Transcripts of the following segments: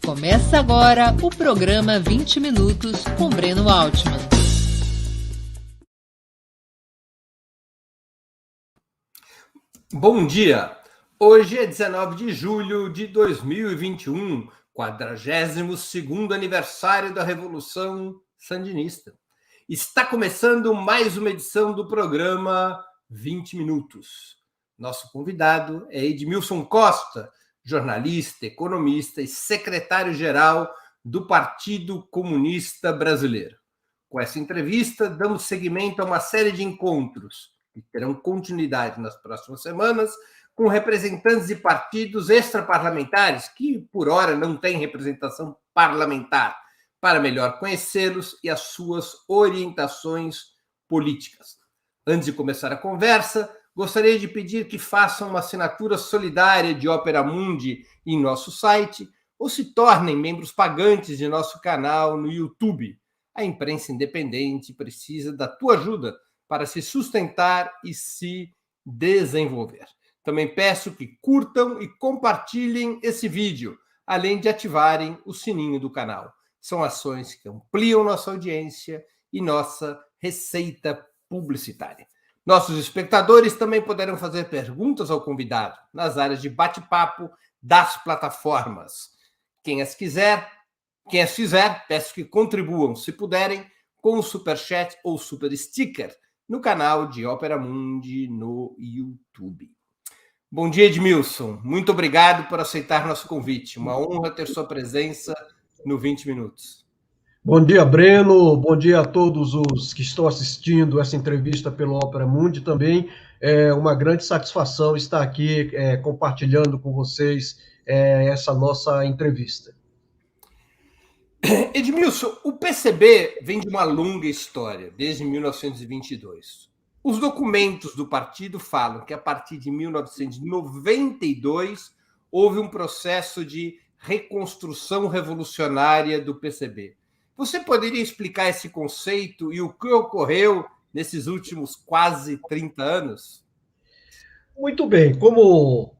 Começa agora o programa 20 Minutos com Breno Altman. Bom dia! Hoje é 19 de julho de 2021, 42º aniversário da Revolução Sandinista. Está começando mais uma edição do programa 20 Minutos. Nosso convidado é Edmilson Costa, jornalista, economista e secretário-geral do Partido Comunista Brasileiro. Com essa entrevista, damos seguimento a uma série de encontros que terão continuidade nas próximas semanas com representantes de partidos extraparlamentares que, por hora, não têm representação parlamentar, para melhor conhecê-los e as suas orientações políticas. Antes de começar a conversa, gostaria de pedir que façam uma assinatura solidária de Opera Mundi em nosso site ou se tornem membros pagantes de nosso canal no YouTube. A imprensa independente precisa da tua ajuda para se sustentar e se desenvolver. Também peço que curtam e compartilhem esse vídeo, além de ativarem o sininho do canal. São ações que ampliam nossa audiência e nossa receita publicitária. Nossos espectadores também poderão fazer perguntas ao convidado nas áreas de bate-papo das plataformas. Quem as fizer, peço que contribuam, se puderem, com o Superchat ou Super Sticker no canal de Opera Mundi no YouTube. Bom dia, Edmilson. Muito obrigado por aceitar nosso convite. Uma honra ter sua presença no 20 Minutos. Bom dia, Breno. Bom dia a todos os que estão assistindo essa entrevista pelo Opera Mundi. Também é uma grande satisfação estar aqui compartilhando com vocês essa nossa entrevista. Edmilson, o PCB vem de uma longa história, desde 1922. Os documentos do partido falam que, a partir de 1992, houve um processo de reconstrução revolucionária do PCB. Você poderia explicar esse conceito e o que ocorreu nesses últimos quase 30 anos? Muito bem. Como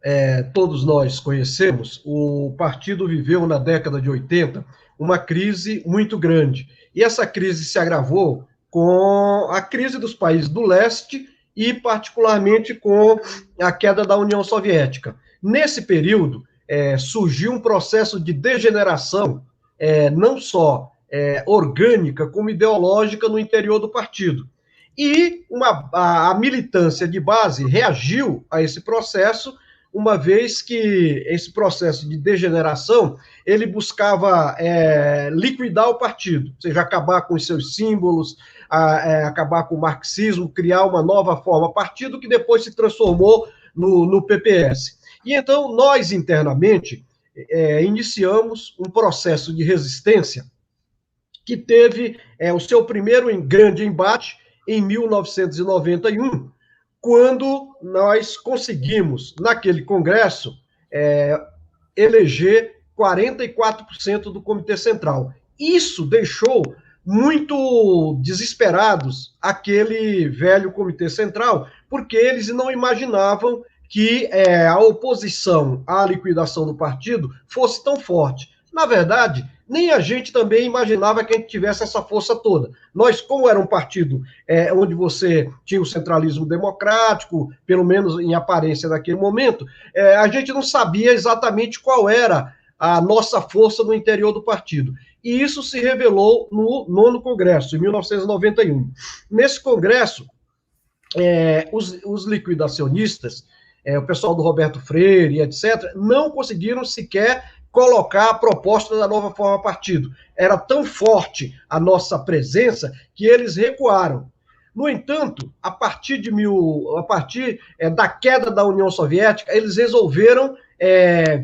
todos nós conhecemos, o partido viveu na década de 80 uma crise muito grande. E essa crise se agravou com a crise dos países do leste e, particularmente, com a queda da União Soviética. Nesse período, surgiu um processo de degeneração, não só orgânica, como ideológica no interior do partido. E a militância de base reagiu a esse processo, uma vez que esse processo de degeneração, ele buscava liquidar o partido, ou seja, acabar com os seus símbolos, acabar com o marxismo, criar uma nova forma, partido que depois se transformou no PPS. E então, nós internamente iniciamos um processo de resistência que teve o seu primeiro grande embate em 1991, quando nós conseguimos, naquele congresso, eleger 44% do Comitê Central. Isso deixou muito desesperados aquele velho Comitê Central, porque eles não imaginavam que a oposição à liquidação do partido fosse tão forte. Na verdade, nem a gente também imaginava que a gente tivesse essa força toda. Nós, como era um partido onde você tinha o centralismo democrático, pelo menos em aparência naquele momento, a gente não sabia exatamente qual era a nossa força no interior do partido. E isso se revelou no 9º Congresso, em 1991. Nesse congresso, os liquidacionistas, o pessoal do Roberto Freire, etc., não conseguiram sequer colocar a proposta da nova forma partido. Era tão forte a nossa presença que eles recuaram. No entanto, a partir da queda da União Soviética, eles resolveram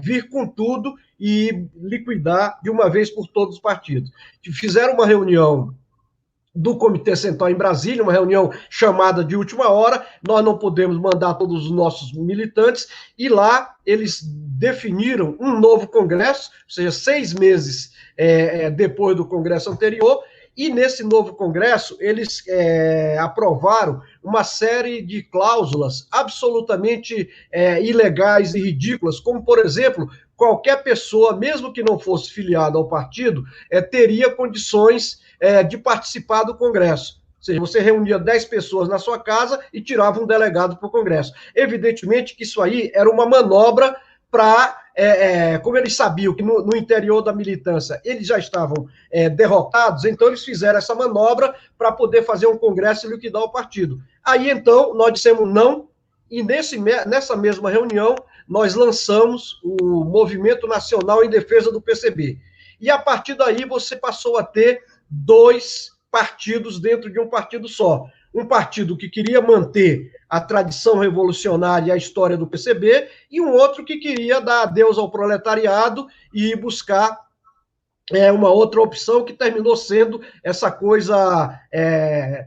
vir com tudo e liquidar de uma vez por todos os partidos. Fizeram uma reunião do Comitê Central em Brasília, uma reunião chamada de última hora, nós não podemos mandar todos os nossos militantes, e lá eles definiram um novo congresso, ou seja, 6 meses depois do congresso anterior, e nesse novo congresso eles aprovaram uma série de cláusulas absolutamente ilegais e ridículas, como, por exemplo, qualquer pessoa, mesmo que não fosse filiada ao partido, teria condições de participar do Congresso. Ou seja, você reunia 10 pessoas na sua casa e tirava um delegado para o Congresso. Evidentemente que isso aí era uma manobra para, como eles sabiam que no interior da militância eles já estavam derrotados, então eles fizeram essa manobra para poder fazer um Congresso e liquidar o partido. Aí, então, nós dissemos não, e nessa mesma reunião, nós lançamos o Movimento Nacional em Defesa do PCB. E, a partir daí, você passou a ter 2 partidos dentro de um partido só. Um partido que queria manter a tradição revolucionária e a história do PCB, e um outro que queria dar adeus ao proletariado e buscar uma outra opção, que terminou sendo essa coisa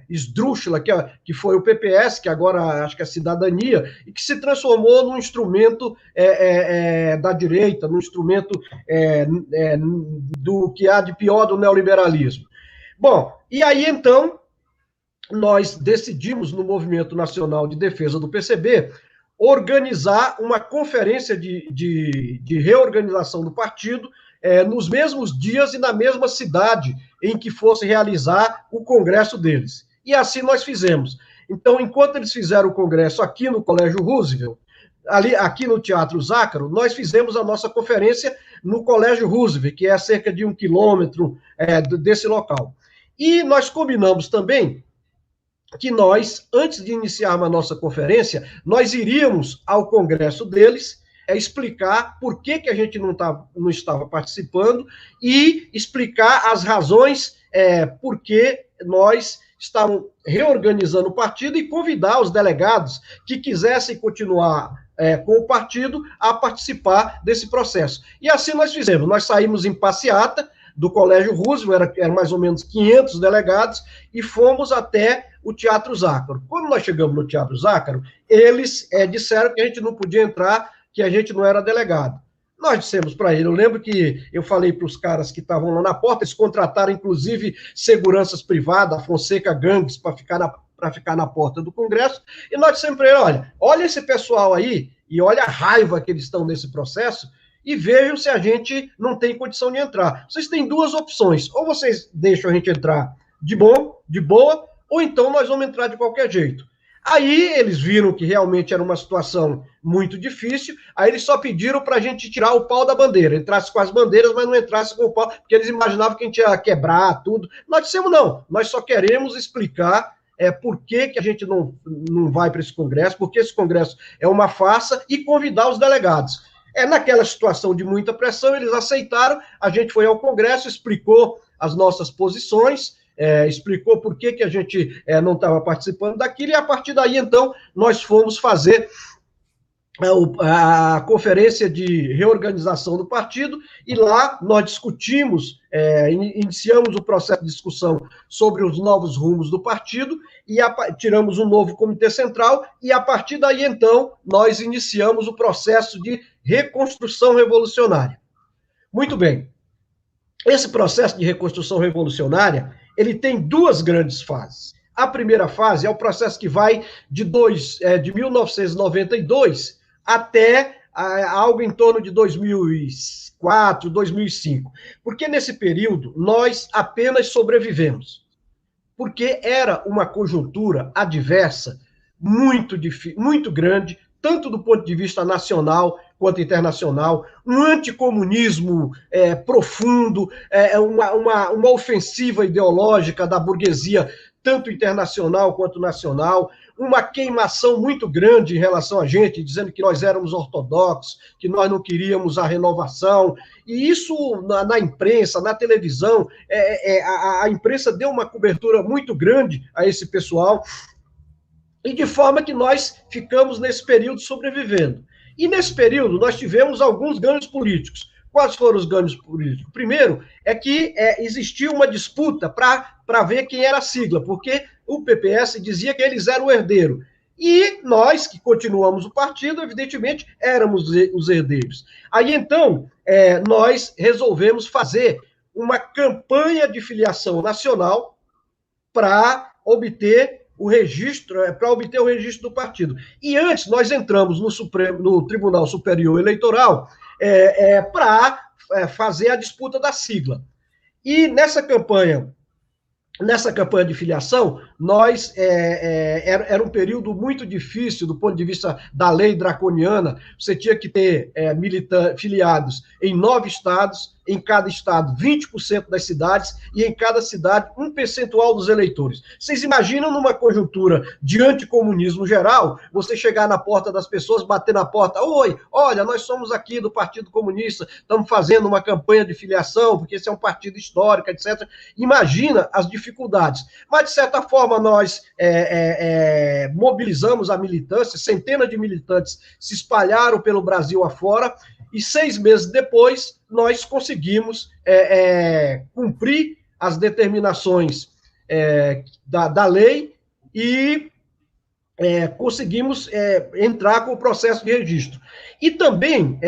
esdrúxula, que foi o PPS, que agora acho que é Cidadania, e que se transformou num instrumento da direita, num instrumento do que há de pior do neoliberalismo. Bom, e aí então nós decidimos, no Movimento Nacional de Defesa do PCB, organizar uma conferência de reorganização do partido, nos mesmos dias e na mesma cidade em que fosse realizar o congresso deles. E assim nós fizemos. Então, enquanto eles fizeram o congresso aqui no Colégio Roosevelt, aqui no Teatro Zácaro, nós fizemos a nossa conferência no Colégio Roosevelt, que é a cerca de 1 quilômetro desse local. E nós combinamos também que nós, antes de iniciarmos a nossa conferência, nós iríamos ao congresso deles explicar por que a gente não estava participando e explicar as razões por que nós estávamos reorganizando o partido e convidar os delegados que quisessem continuar com o partido a participar desse processo. E assim nós fizemos. Nós saímos em passeata do Colégio Roosevelt, eram mais ou menos 500 delegados, e fomos até o Teatro Zácaro. Quando nós chegamos no Teatro Zácaro, eles disseram que a gente não podia entrar, que a gente não era delegado. Nós dissemos para ele, eu lembro que eu falei para os caras que estavam lá na porta, eles contrataram, inclusive, seguranças privadas, a Fonseca Gangues, para ficar na porta do Congresso, e nós dissemos para ele, olha esse pessoal aí, e olha a raiva que eles estão nesse processo, e vejam se a gente não tem condição de entrar. Vocês têm 2 opções, ou vocês deixam a gente entrar de boa, ou então nós vamos entrar de qualquer jeito. Aí eles viram que realmente era uma situação muito difícil, aí eles só pediram para a gente tirar o pau da bandeira, entrasse com as bandeiras, mas não entrasse com o pau, porque eles imaginavam que a gente ia quebrar tudo. Nós dissemos não, nós só queremos explicar por que a gente não vai para esse congresso, porque esse congresso é uma farsa, e convidar os delegados. Naquela situação de muita pressão, eles aceitaram, a gente foi ao congresso, explicou as nossas posições, explicou por que a gente não estava participando daquilo, e a partir daí, então, nós fomos fazer a conferência de reorganização do partido, e lá nós discutimos, iniciamos o processo de discussão sobre os novos rumos do partido, e tiramos um novo comitê central, e a partir daí, então, nós iniciamos o processo de reconstrução revolucionária. Muito bem. Esse processo de reconstrução revolucionária, ele tem 2 grandes fases. A primeira fase é o processo que vai de 1992 até algo em torno de 2004, 2005. Porque nesse período nós apenas sobrevivemos. Porque era uma conjuntura adversa muito grande, tanto do ponto de vista nacional quanto internacional, um anticomunismo profundo, uma ofensiva ideológica da burguesia, tanto internacional quanto nacional, uma queimação muito grande em relação a gente, dizendo que nós éramos ortodoxos, que nós não queríamos a renovação, e isso na imprensa, na televisão, a imprensa deu uma cobertura muito grande a esse pessoal, e de forma que nós ficamos nesse período sobrevivendo. E nesse período nós tivemos alguns ganhos políticos. Quais foram os ganhos políticos? Primeiro é que existia uma disputa para ver quem era a sigla, porque o PPS dizia que eles eram o herdeiro. E nós, que continuamos o partido, evidentemente, éramos os herdeiros. Aí, então, nós resolvemos fazer uma campanha de filiação nacional para obter o registro do partido. E antes nós entramos no Tribunal Superior Eleitoral para fazer a disputa da sigla. E nessa campanha de filiação, era um período muito difícil do ponto de vista da lei draconiana. Você tinha que ter filiados em 9 estados, em cada estado 20% das cidades e em cada cidade um percentual dos eleitores. Vocês imaginam numa conjuntura de anticomunismo geral, você chegar na porta das pessoas, bater na porta, oi, olha, nós somos aqui do Partido Comunista, estamos fazendo uma campanha de filiação, porque esse é um partido histórico, etc. Imagina as dificuldades. Mas, de certa forma, nós mobilizamos a militância, centenas de militantes se espalharam pelo Brasil afora, e 6 meses depois, nós conseguimos cumprir as determinações da lei e conseguimos entrar com o processo de registro. E também,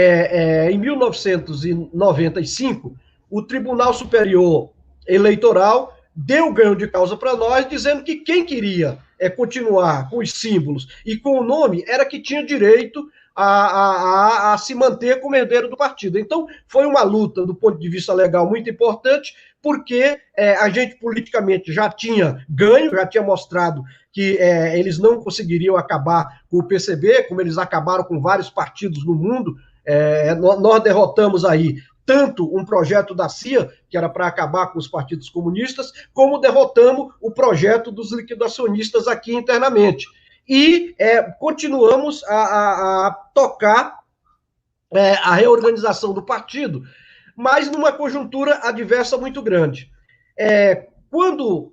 em 1995, o Tribunal Superior Eleitoral deu ganho de causa para nós, dizendo que quem queria continuar com os símbolos e com o nome era que tinha direito a se manter como herdeiro do partido. Então, foi uma luta, do ponto de vista legal, muito importante, porque a gente politicamente já tinha ganho, já tinha mostrado que eles não conseguiriam acabar com o PCB, como eles acabaram com vários partidos no mundo. Nós derrotamos aí tanto um projeto da CIA, que era para acabar com os partidos comunistas, como derrotamos o projeto dos liquidacionistas aqui internamente. E continuamos a tocar a reorganização do partido, mas numa conjuntura adversa muito grande. Quando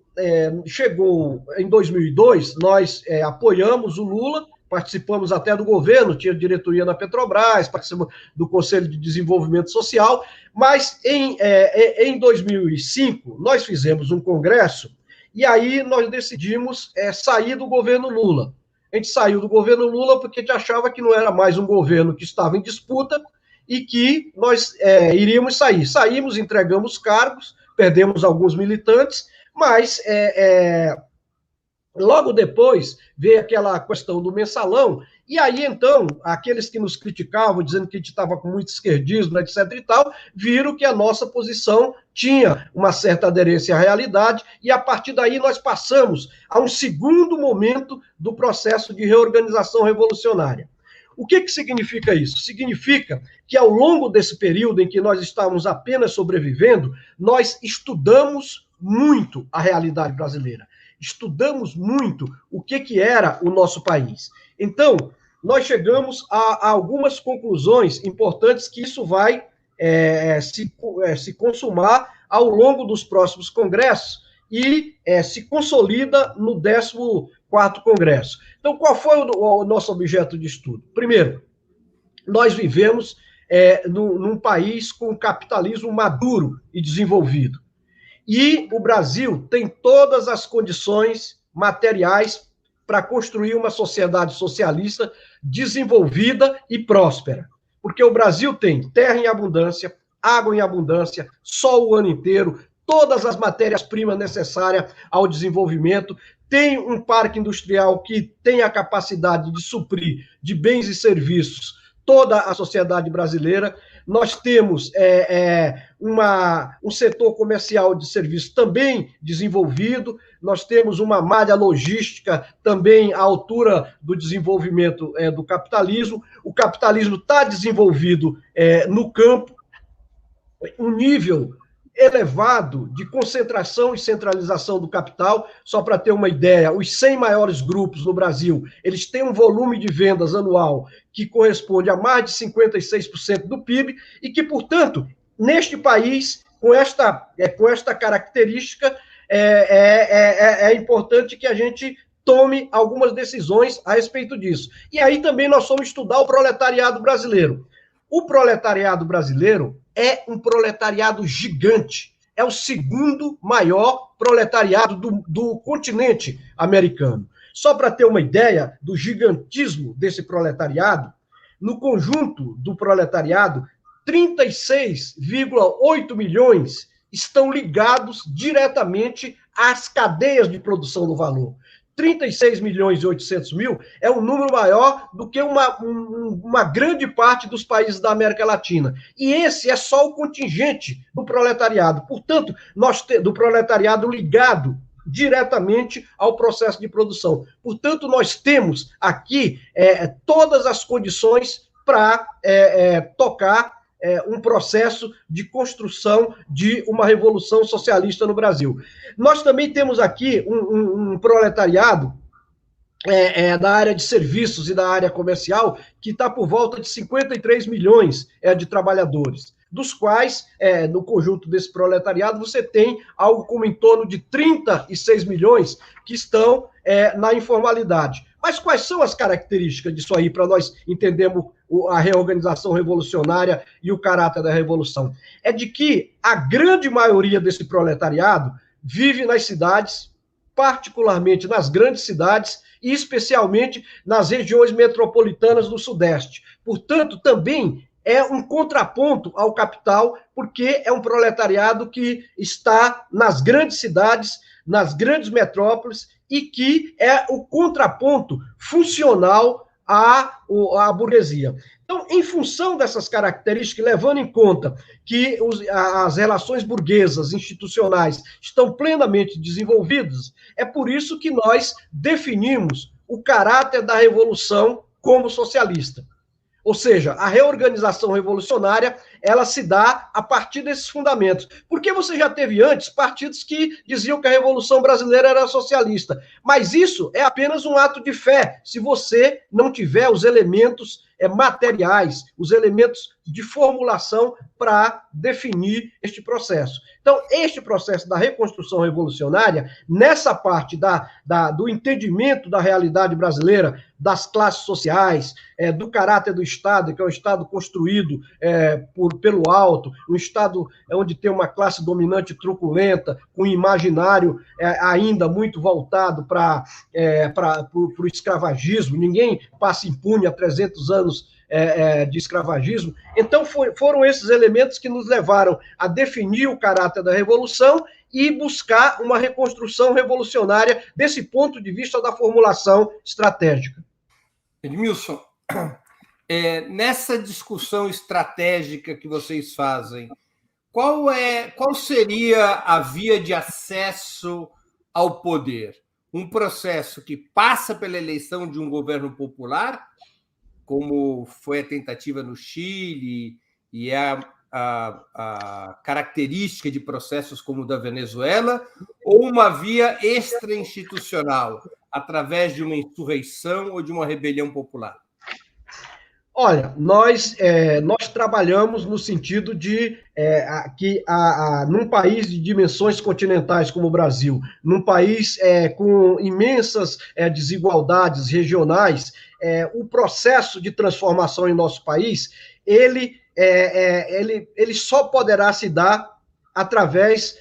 chegou em 2002, nós apoiamos o Lula, participamos até do governo, tinha diretoria na Petrobras, participamos do Conselho de Desenvolvimento Social, mas em 2005 nós fizemos um congresso e aí nós decidimos sair do governo Lula. A gente saiu do governo Lula porque a gente achava que não era mais um governo que estava em disputa e que nós iríamos sair. Saímos, entregamos cargos, perdemos alguns militantes, mas logo depois veio aquela questão do mensalão, e aí, então, aqueles que nos criticavam, dizendo que a gente estava com muito esquerdismo, etc. e tal, viram que a nossa posição tinha uma certa aderência à realidade, e a partir daí nós passamos a um segundo momento do processo de reorganização revolucionária. O que significa isso? Significa que ao longo desse período em que nós estávamos apenas sobrevivendo, nós estudamos muito a realidade brasileira. Estudamos muito o que era o nosso país. Então, nós chegamos a algumas conclusões importantes que isso vai se consumar ao longo dos próximos congressos e se consolida no 14º Congresso. Então, qual foi o nosso objeto de estudo? Primeiro, nós vivemos num país com capitalismo maduro e desenvolvido. E o Brasil tem todas as condições materiais para construir uma sociedade socialista desenvolvida e próspera. Porque o Brasil tem terra em abundância, água em abundância, sol o ano inteiro, todas as matérias-primas necessárias ao desenvolvimento, tem um parque industrial que tem a capacidade de suprir de bens e serviços toda a sociedade brasileira. Nós temos um setor comercial de serviços também desenvolvido, nós temos uma malha logística também à altura do desenvolvimento do capitalismo. O capitalismo está desenvolvido no campo, um nível elevado de concentração e centralização do capital. Só para ter uma ideia, os 100 maiores grupos no Brasil, eles têm um volume de vendas anual que corresponde a mais de 56% do PIB e que, portanto, neste país, com esta característica, é importante que a gente tome algumas decisões a respeito disso. E aí também nós fomos estudar o proletariado brasileiro. O proletariado brasileiro é um proletariado gigante, é o segundo maior proletariado do continente americano. Só para ter uma ideia do gigantismo desse proletariado, no conjunto do proletariado, 36,8 milhões estão ligados diretamente às cadeias de produção do valor. 36 milhões e 800 mil é um número maior do que uma grande parte dos países da América Latina. E esse é só o contingente do proletariado. Portanto, do proletariado ligado diretamente ao processo de produção. Portanto, nós temos aqui todas as condições para tocar um processo de construção de uma revolução socialista no Brasil. Nós também temos aqui um proletariado da área de serviços e da área comercial que está por volta de 53 milhões de trabalhadores, dos quais, no conjunto desse proletariado, você tem algo como em torno de 36 milhões que estão na informalidade. Mas quais são as características disso aí, para nós entendermos a reorganização revolucionária e o caráter da revolução? É de que a grande maioria desse proletariado vive nas cidades, particularmente nas grandes cidades, e especialmente nas regiões metropolitanas do Sudeste. Portanto, também é um contraponto ao capital, porque é um proletariado que está nas grandes cidades, nas grandes metrópoles, e que é o contraponto funcional à burguesia. Então, em função dessas características, levando em conta que as relações burguesas institucionais estão plenamente desenvolvidas, é por isso que nós definimos o caráter da revolução como socialista. Ou seja, a reorganização revolucionária, ela se dá a partir desses fundamentos. Porque você já teve antes partidos que diziam que a Revolução Brasileira era socialista. Mas isso é apenas um ato de fé, se você não tiver os elementos materiais, os elementos de formulação para definir este processo. Então, este processo da reconstrução revolucionária, nessa parte do entendimento da realidade brasileira, das classes sociais, do caráter do Estado, que é um Estado construído pelo alto, um Estado onde tem uma classe dominante truculenta, com um imaginário ainda muito voltado para o escravagismo. Ninguém passa impune há 300 anos de escravagismo. Então, foram esses elementos que nos levaram a definir o caráter da revolução e buscar uma reconstrução revolucionária desse ponto de vista da formulação estratégica. Edmilson, nessa discussão estratégica que vocês fazem, qual seria a via de acesso ao poder? Um processo que passa pela eleição de um governo popular, como foi a tentativa no Chile e a característica de processos como o da Venezuela, ou uma via extra-institucional, através de uma insurreição ou de uma rebelião popular? Olha, nós trabalhamos no sentido de que num país de dimensões continentais como o Brasil, num país com imensas desigualdades regionais, o processo de transformação em nosso país, ele só poderá se dar através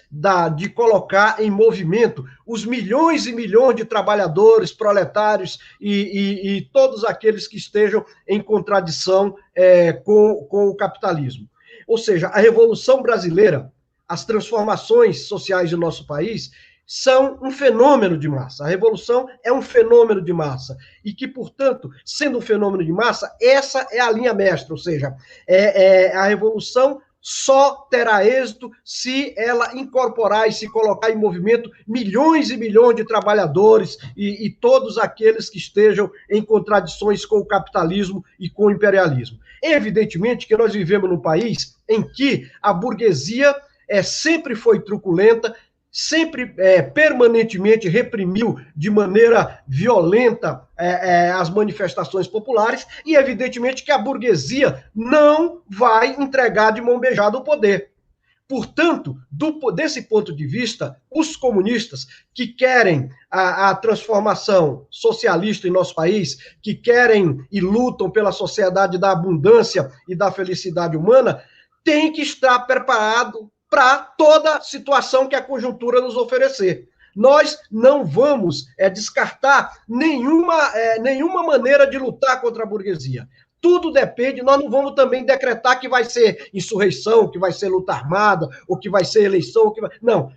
de colocar em movimento os milhões e milhões de trabalhadores, proletários e todos aqueles que estejam em contradição com o capitalismo. Ou seja, a Revolução Brasileira, as transformações sociais do nosso país são um fenômeno de massa. A revolução é um fenômeno de massa. E que, portanto, sendo um fenômeno de massa, essa é a linha mestra. Ou seja, a revolução só terá êxito se ela incorporar e se colocar em movimento milhões e milhões de trabalhadores e todos aqueles que estejam em contradições com o capitalismo e com o imperialismo. Evidentemente que nós vivemos num país em que a burguesia sempre foi truculenta, sempre permanentemente reprimiu de maneira violenta as manifestações populares, e evidentemente que a burguesia não vai entregar de mão beijada o poder. Portanto, desse ponto de vista, os comunistas que querem a transformação socialista em nosso país, que querem e lutam pela sociedade da abundância e da felicidade humana, têm que estar preparado para toda situação que a conjuntura nos oferecer. Nós não vamos descartar nenhuma maneira de lutar contra a burguesia. Tudo depende, nós não vamos também decretar que vai ser insurreição, que vai ser luta armada, ou que vai ser eleição. Não,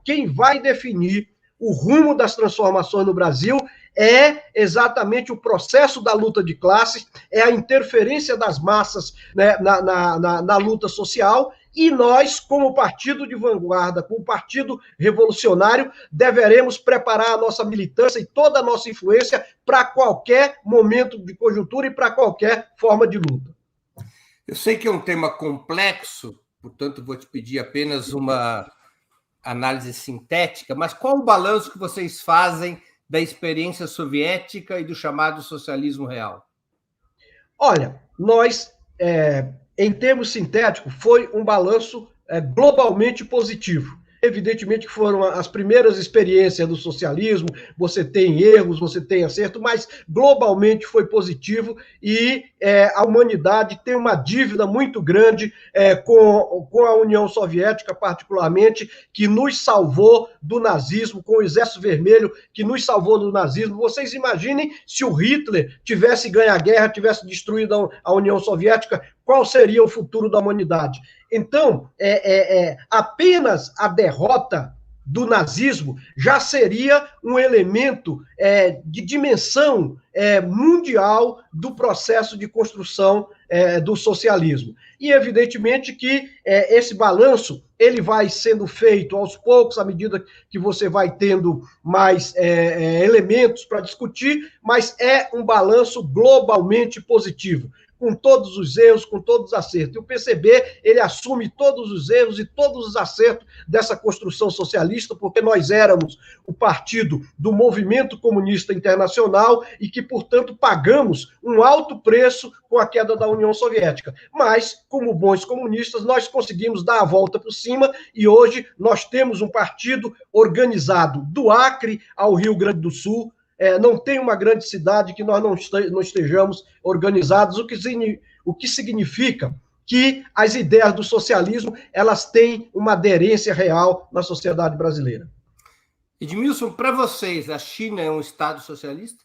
quem vai definir o rumo das transformações no Brasil é exatamente o processo da luta de classes, é a interferência das massas, né, na luta social, e nós, como partido de vanguarda, como partido revolucionário, deveremos preparar a nossa militância e toda a nossa influência para qualquer momento de conjuntura e para qualquer forma de luta. Eu sei que é um tema complexo, portanto, vou te pedir apenas uma análise sintética, mas qual o balanço que vocês fazem da experiência soviética e do chamado socialismo real? Olha, nós, em termos sintéticos, foi um balanço globalmente positivo. Evidentemente que foram as primeiras experiências do socialismo, você tem erros, você tem acerto, mas globalmente foi positivo e a humanidade tem uma dívida muito grande com a União Soviética, particularmente, que nos salvou do nazismo, com o Exército Vermelho, que nos salvou do nazismo. Vocês imaginem se o Hitler tivesse ganho a guerra, tivesse destruído a União Soviética, qual seria o futuro da humanidade? Então, apenas a derrota do nazismo já seria um elemento de dimensão mundial do processo de construção do socialismo. E, evidentemente, que esse balanço ele vai sendo feito aos poucos, à medida que você vai tendo mais elementos para discutir, mas é um balanço globalmente positivo, com todos os erros, com todos os acertos. E o PCB, ele assume todos os erros e todos os acertos dessa construção socialista, porque nós éramos o partido do movimento comunista internacional e que, portanto, pagamos um alto preço com a queda da União Soviética. Mas, como bons comunistas, nós conseguimos dar a volta por cima e hoje nós temos um partido organizado do Acre ao Rio Grande do Sul. Não tem uma grande cidade que nós não estejamos organizados, o que significa que as ideias do socialismo elas têm uma aderência real na sociedade brasileira. Edmilson, para vocês, a China é um Estado socialista?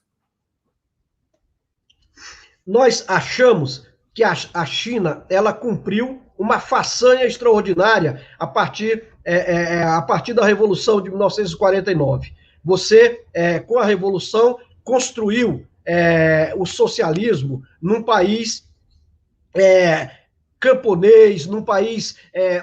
Nós achamos que a China ela cumpriu uma façanha extraordinária a partir da Revolução de 1949. Você, com a Revolução, construiu o socialismo num país camponês, num país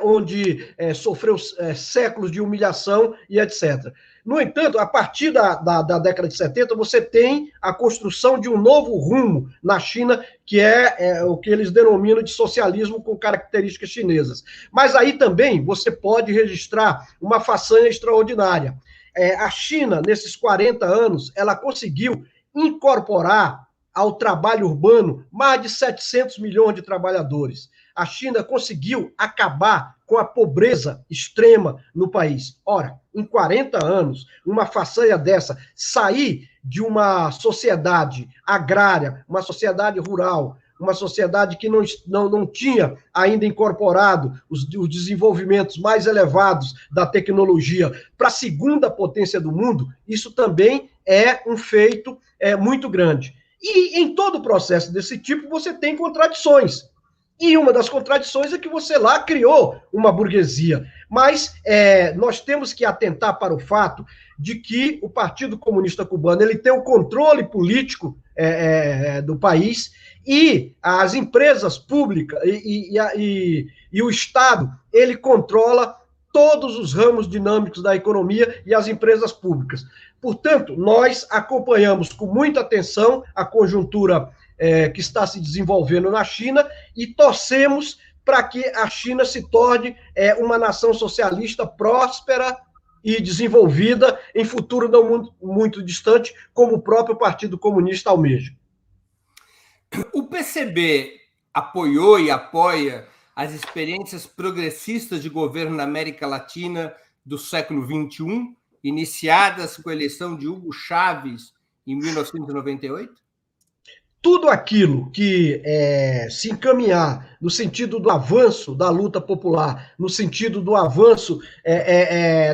onde sofreu séculos de humilhação e etc. No entanto, a partir da década de 70, você tem a construção de um novo rumo na China, que é o que eles denominam de socialismo com características chinesas. Mas aí também você pode registrar uma façanha extraordinária. A China, nesses 40 anos, ela conseguiu incorporar ao trabalho urbano mais de 700 milhões de trabalhadores. A China conseguiu acabar com a pobreza extrema no país. Ora, em 40 anos, uma façanha dessa, sair de uma sociedade agrária, uma sociedade rural, uma sociedade que não tinha ainda incorporado os desenvolvimentos mais elevados da tecnologia para a segunda potência do mundo, isso também é um feito muito grande. E em todo processo desse tipo, você tem contradições. E uma das contradições é que você lá criou uma burguesia. Mas nós temos que atentar para o fato de que o Partido Comunista Cubano ele tem o controle político do país e as empresas públicas e o Estado, ele controla todos os ramos dinâmicos da economia e as empresas públicas. Portanto, nós acompanhamos com muita atenção a conjuntura que está se desenvolvendo na China e torcemos para que a China se torne uma nação socialista próspera e desenvolvida em futuro não muito distante, como o próprio Partido Comunista almeja. O PCB apoiou e apoia as experiências progressistas de governo na América Latina do século XXI, iniciadas com a eleição de Hugo Chávez em 1998? Tudo aquilo que se encaminhar no sentido do avanço da luta popular, no sentido do avanço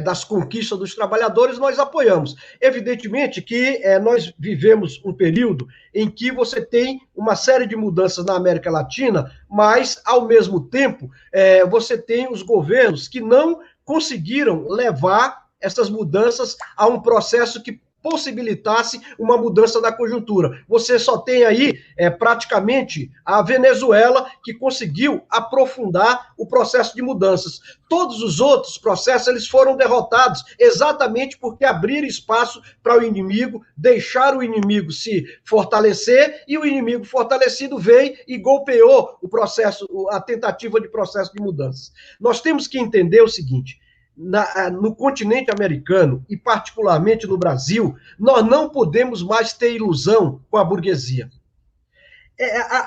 das conquistas dos trabalhadores, nós apoiamos. Evidentemente que nós vivemos um período em que você tem uma série de mudanças na América Latina, mas, ao mesmo tempo, você tem os governos que não conseguiram levar essas mudanças a um processo que possibilitasse uma mudança da conjuntura. Você só tem aí, praticamente, a Venezuela, que conseguiu aprofundar o processo de mudanças. Todos os outros processos, eles foram derrotados exatamente porque abriram espaço para o inimigo, deixaram o inimigo se fortalecer, e o inimigo fortalecido veio e golpeou o processo, a tentativa de processo de mudanças. Nós temos que entender o seguinte: no continente americano, e particularmente no Brasil, nós não podemos mais ter ilusão com a burguesia.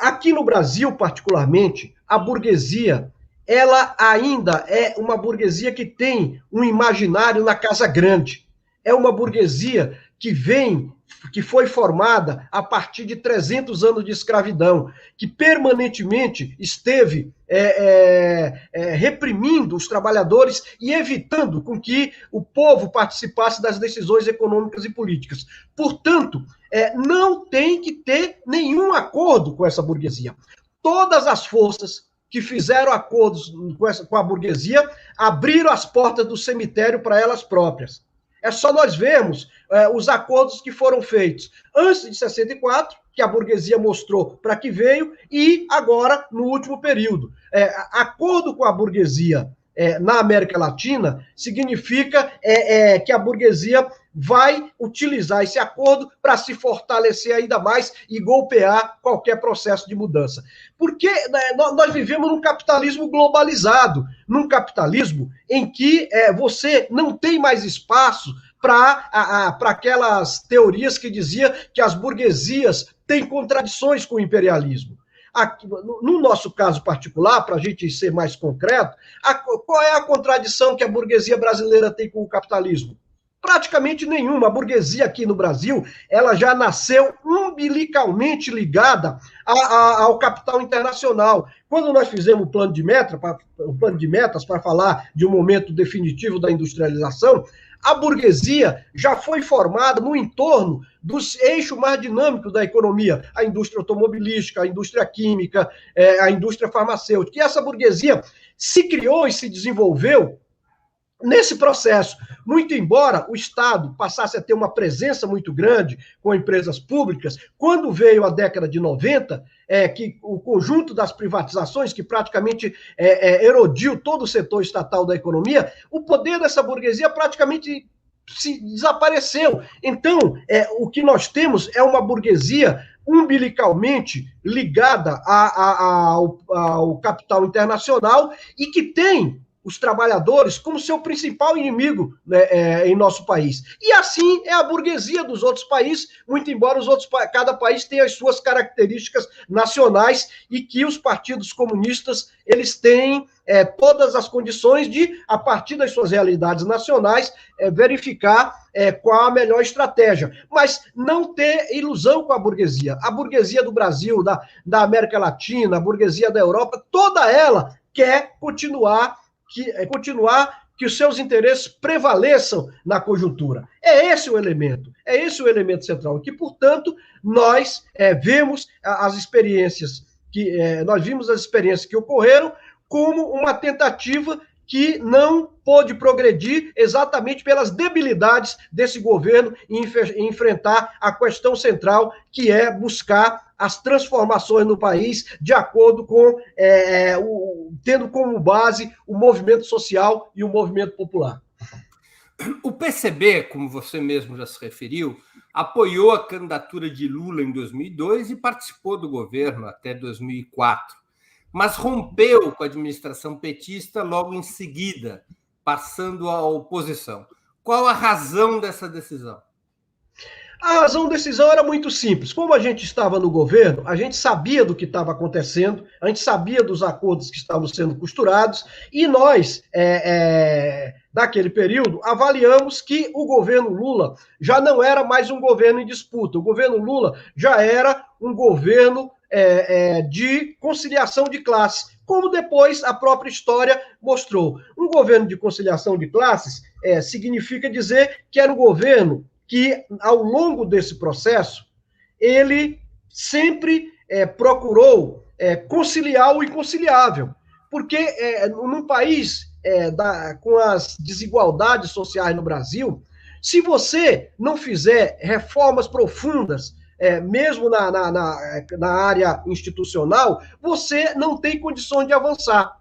Aqui no Brasil, particularmente, a burguesia, ela ainda é uma burguesia que tem um imaginário na casa grande. É uma burguesia que foi formada a partir de 300 anos de escravidão, que permanentemente esteve reprimindo os trabalhadores e evitando com que o povo participasse das decisões econômicas e políticas. Portanto, não tem que ter nenhum acordo com essa burguesia. Todas as forças que fizeram acordos com a burguesia abriram as portas do cemitério para elas próprias. É só nós vermos os acordos que foram feitos antes de 64, que a burguesia mostrou para que veio, e agora, no último período. Acordo com a burguesia na América Latina significa que a burguesia vai utilizar esse acordo para se fortalecer ainda mais e golpear qualquer processo de mudança. Porque nós vivemos num capitalismo globalizado, num capitalismo em que você não tem mais espaço para aquelas teorias que diziam que as burguesias têm contradições com o imperialismo. Aqui, no nosso caso particular, para a gente ser mais concreto, qual é a contradição que a burguesia brasileira tem com o capitalismo? Praticamente nenhuma. A burguesia aqui no Brasil, ela já nasceu umbilicalmente ligada ao capital internacional. Quando nós fizemos o plano de metas para falar de um momento definitivo da industrialização, a burguesia já foi formada no entorno dos eixos mais dinâmicos da economia, a indústria automobilística, a indústria química, a indústria farmacêutica. E essa burguesia se criou e se desenvolveu nesse processo, muito embora o Estado passasse a ter uma presença muito grande com empresas públicas. Quando veio a década de 90, que o conjunto das privatizações, que praticamente erodiu todo o setor estatal da economia, o poder dessa burguesia praticamente se desapareceu. Então, o que nós temos é uma burguesia umbilicalmente ligada ao capital internacional e que tem os trabalhadores como seu principal inimigo, né, em nosso país. E assim é a burguesia dos outros países, muito embora cada país tenha as suas características nacionais e que os partidos comunistas eles têm todas as condições de, a partir das suas realidades nacionais, verificar qual a melhor estratégia. Mas não ter ilusão com a burguesia. A burguesia do Brasil, da América Latina, a burguesia da Europa, toda ela quer continuar que os seus interesses prevaleçam na conjuntura. É esse o elemento central, que, portanto, nós vemos as experiências que ocorreram como uma tentativa que não pôde progredir exatamente pelas debilidades desse governo em enfrentar a questão central, que é buscar as transformações no país de acordo com, tendo como base o movimento social e o movimento popular. O PCB, como você mesmo já se referiu, apoiou a candidatura de Lula em 2002 e participou do governo até 2004. Mas rompeu com a administração petista logo em seguida, passando à oposição. Qual a razão dessa decisão? A razão da decisão era muito simples. Como a gente estava no governo, a gente sabia do que estava acontecendo, a gente sabia dos acordos que estavam sendo costurados, e nós, naquele período, avaliamos que o governo Lula já não era mais um governo em disputa. O governo Lula já era um governo de conciliação de classes, como depois a própria história mostrou. Um governo de conciliação de classes significa dizer que era um governo que, ao longo desse processo, ele sempre procurou conciliar o inconciliável. Porque num país com as desigualdades sociais no Brasil, se você não fizer reformas profundas, mesmo na área institucional, você não tem condições de avançar.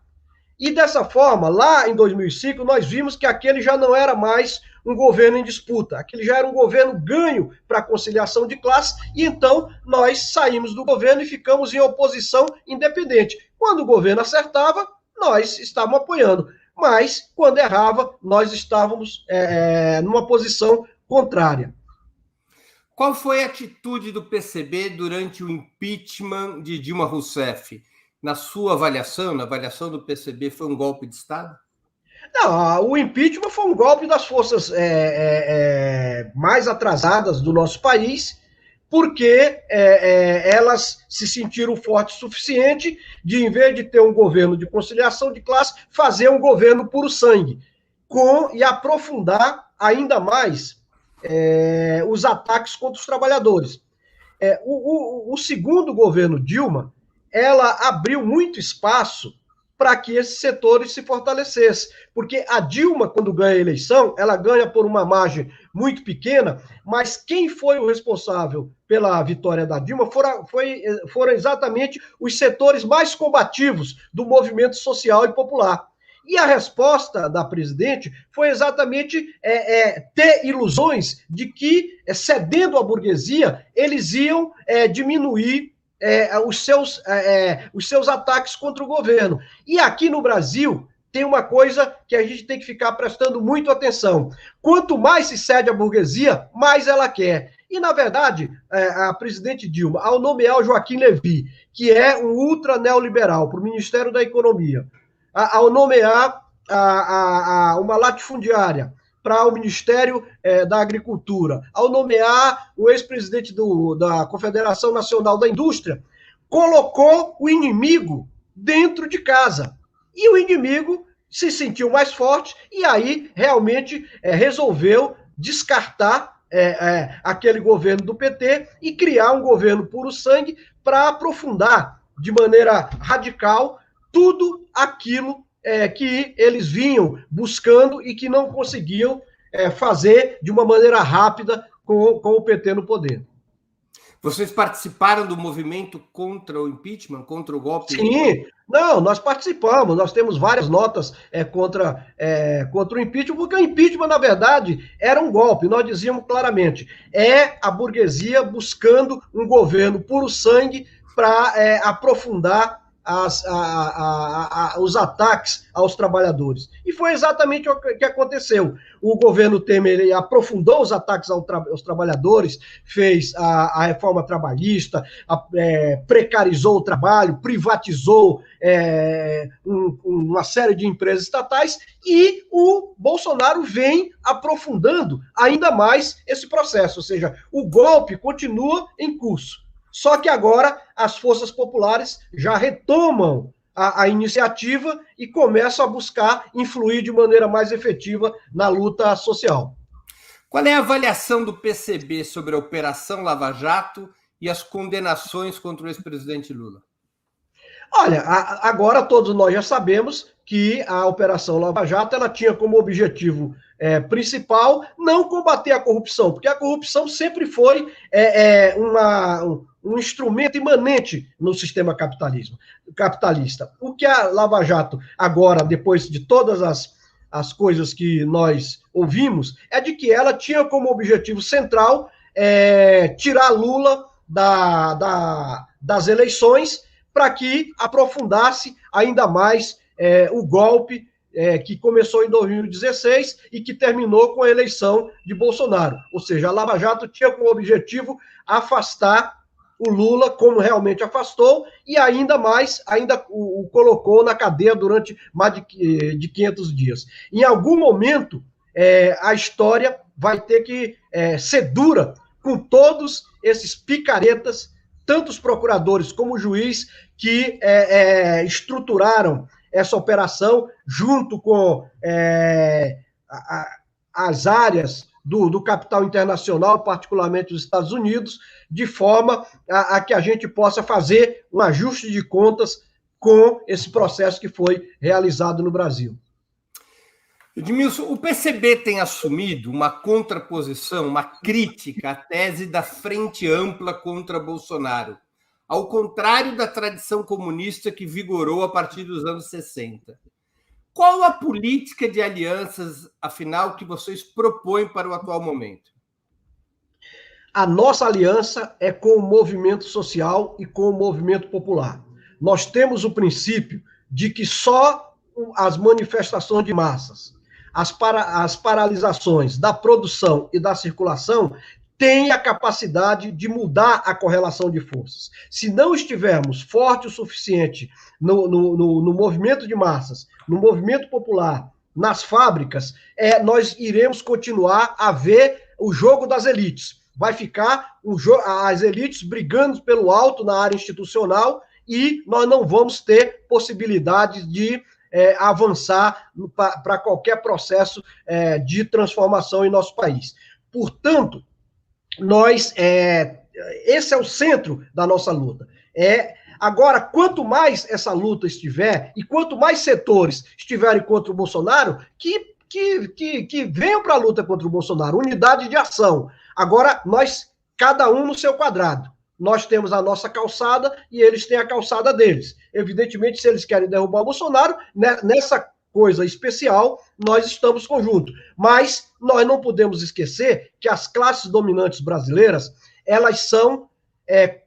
E dessa forma, lá em 2005, nós vimos que aquele já não era mais um governo em disputa, aquele já era um governo ganho para a conciliação de classes, e então nós saímos do governo e ficamos em oposição independente. Quando o governo acertava, nós estávamos apoiando, mas quando errava, nós estávamos numa posição contrária. Qual foi a atitude do PCB durante o impeachment de Dilma Rousseff? Na sua avaliação, na avaliação do PCB, foi um golpe de Estado? Não, o impeachment foi um golpe das forças mais atrasadas do nosso país, porque elas se sentiram fortes o suficiente de, em vez de ter um governo de conciliação de classe, fazer um governo puro sangue, e aprofundar ainda mais os ataques contra os trabalhadores. O segundo governo Dilma, ela abriu muito espaço para que esses setores se fortalecessem. Porque a Dilma, quando ganha a eleição, ela ganha por uma margem muito pequena, mas quem foi o responsável pela vitória da Dilma foram exatamente os setores mais combativos do movimento social e popular. E a resposta da presidente foi exatamente ter ilusões de que, cedendo à burguesia, eles iam diminuir os seus ataques contra o governo. E aqui no Brasil tem uma coisa que a gente tem que ficar prestando muito atenção. Quanto mais se cede à burguesia, mais ela quer. E, na verdade, a presidente Dilma, ao nomear o Joaquim Levy, que é um ultra neoliberal para o Ministério da Economia, ao nomear uma latifundiária para o Ministério da Agricultura, ao nomear o ex-presidente da Confederação Nacional da Indústria, colocou o inimigo dentro de casa. E o inimigo se sentiu mais forte e aí realmente resolveu descartar aquele governo do PT e criar um governo puro sangue para aprofundar de maneira radical tudo aquilo que eles vinham buscando e que não conseguiam fazer de uma maneira rápida com o PT no poder. Vocês participaram do movimento contra o impeachment, contra o golpe? Sim, não, nós participamos, nós temos várias notas contra o impeachment, porque o impeachment, na verdade, era um golpe, nós dizíamos claramente, a burguesia buscando um governo puro sangue para aprofundar os ataques aos trabalhadores. E foi exatamente o que aconteceu. O governo Temer aprofundou os ataques aos trabalhadores, fez a reforma trabalhista, precarizou o trabalho, privatizou uma série de empresas estatais, e o Bolsonaro vem aprofundando ainda mais esse processo, ou seja, o golpe continua em curso. Só que agora as forças populares já retomam a iniciativa e começam a buscar influir de maneira mais efetiva na luta social. Qual é a avaliação do PCB sobre a Operação Lava Jato e as condenações contra o ex-presidente Lula? Olha, agora todos nós já sabemos que a Operação Lava Jato ela tinha como objetivo principal não combater a corrupção, porque a corrupção sempre foi um instrumento imanente no sistema capitalista. O que a Lava Jato, agora, depois de todas as coisas que nós ouvimos, é de que ela tinha como objetivo central tirar Lula das eleições para que aprofundasse ainda mais o golpe que começou em 2016 e que terminou com a eleição de Bolsonaro. Ou seja, a Lava Jato tinha como objetivo afastar o Lula, como realmente afastou, e ainda o colocou na cadeia durante mais de 500 dias. Em algum momento, a história vai ter que ser dura com todos esses picaretas, tanto os procuradores como o juiz, que estruturaram essa operação junto com as áreas do capital internacional, particularmente os Estados Unidos, de forma a que a gente possa fazer um ajuste de contas com esse processo que foi realizado no Brasil. Edmilson, o PCB tem assumido uma contraposição, uma crítica à tese da frente ampla contra Bolsonaro, ao contrário da tradição comunista que vigorou a partir dos anos 60. Qual a política de alianças, afinal, que vocês propõem para o atual momento? A nossa aliança é com o movimento social e com o movimento popular. Nós temos o princípio de que só as manifestações de massas, as paralisações da produção e da circulação têm a capacidade de mudar a correlação de forças. Se não estivermos forte o suficiente no movimento de massas, no movimento popular, nas fábricas, nós iremos continuar a ver o jogo das elites. Vai ficar as elites brigando pelo alto na área institucional e nós não vamos ter possibilidade de avançar para qualquer processo de transformação em nosso país. Portanto, esse é o centro da nossa luta. Agora, quanto mais essa luta estiver e quanto mais setores estiverem contra o Bolsonaro, que venham para a luta contra o Bolsonaro, unidade de ação. Agora, cada um no seu quadrado. Nós temos a nossa calçada e eles têm a calçada deles. Evidentemente, se eles querem derrubar o Bolsonaro, nessa coisa especial, nós estamos conjuntos. Mas nós não podemos esquecer que as classes dominantes brasileiras, elas são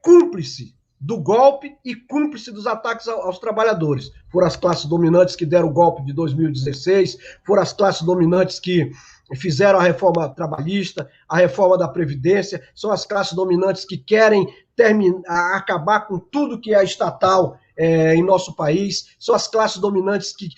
cúmplices do golpe e cúmplice dos ataques aos trabalhadores. Foram as classes dominantes que deram o golpe de 2016, foram as classes dominantes que fizeram a reforma trabalhista, a reforma da Previdência, são as classes dominantes que querem acabar com tudo que é estatal em nosso país, são as classes dominantes que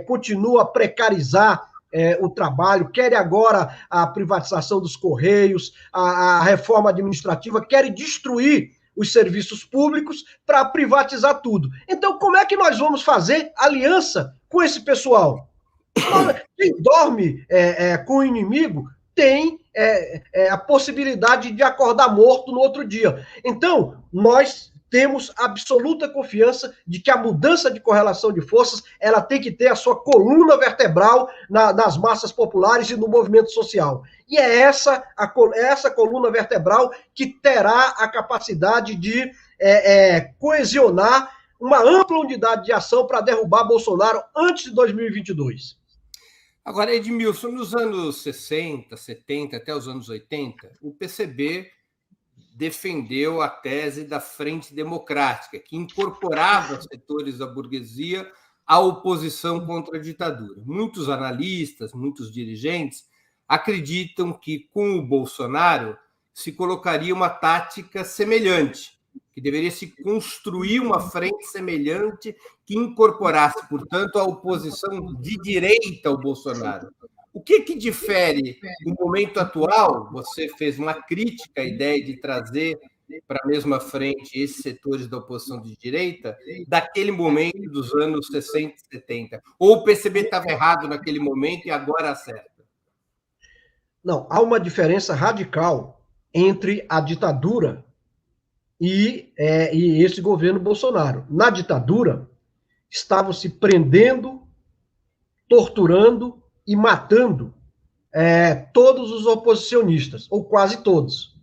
continuam a precarizar o trabalho, querem agora a privatização dos Correios, a reforma administrativa, querem destruir os serviços públicos para privatizar tudo. Então, como é que nós vamos fazer aliança com esse pessoal? Quem dorme com o inimigo tem a possibilidade de acordar morto no outro dia. Então, nós temos absoluta confiança de que a mudança de correlação de forças ela tem que ter a sua coluna vertebral nas massas populares e no movimento social. E é essa coluna vertebral que terá a capacidade de coesionar uma ampla unidade de ação para derrubar Bolsonaro antes de 2022. Agora, Edmilson, nos anos 60, 70, até os anos 80, o PCB defendeu a tese da Frente Democrática, que incorporava setores da burguesia à oposição contra a ditadura. Muitos analistas, muitos dirigentes acreditam que, com o Bolsonaro, se colocaria uma tática semelhante, que deveria se construir uma frente semelhante que incorporasse, portanto, a oposição de direita ao Bolsonaro. O que difere no momento atual? Você fez uma crítica à ideia de trazer para a mesma frente esses setores da oposição de direita daquele momento dos anos 60 e 70. Ou o PCB estava errado naquele momento e agora acerta? Não, há uma diferença radical entre a ditadura e esse governo Bolsonaro. Na ditadura, estavam se prendendo, torturando e matando todos os oposicionistas, ou quase todos.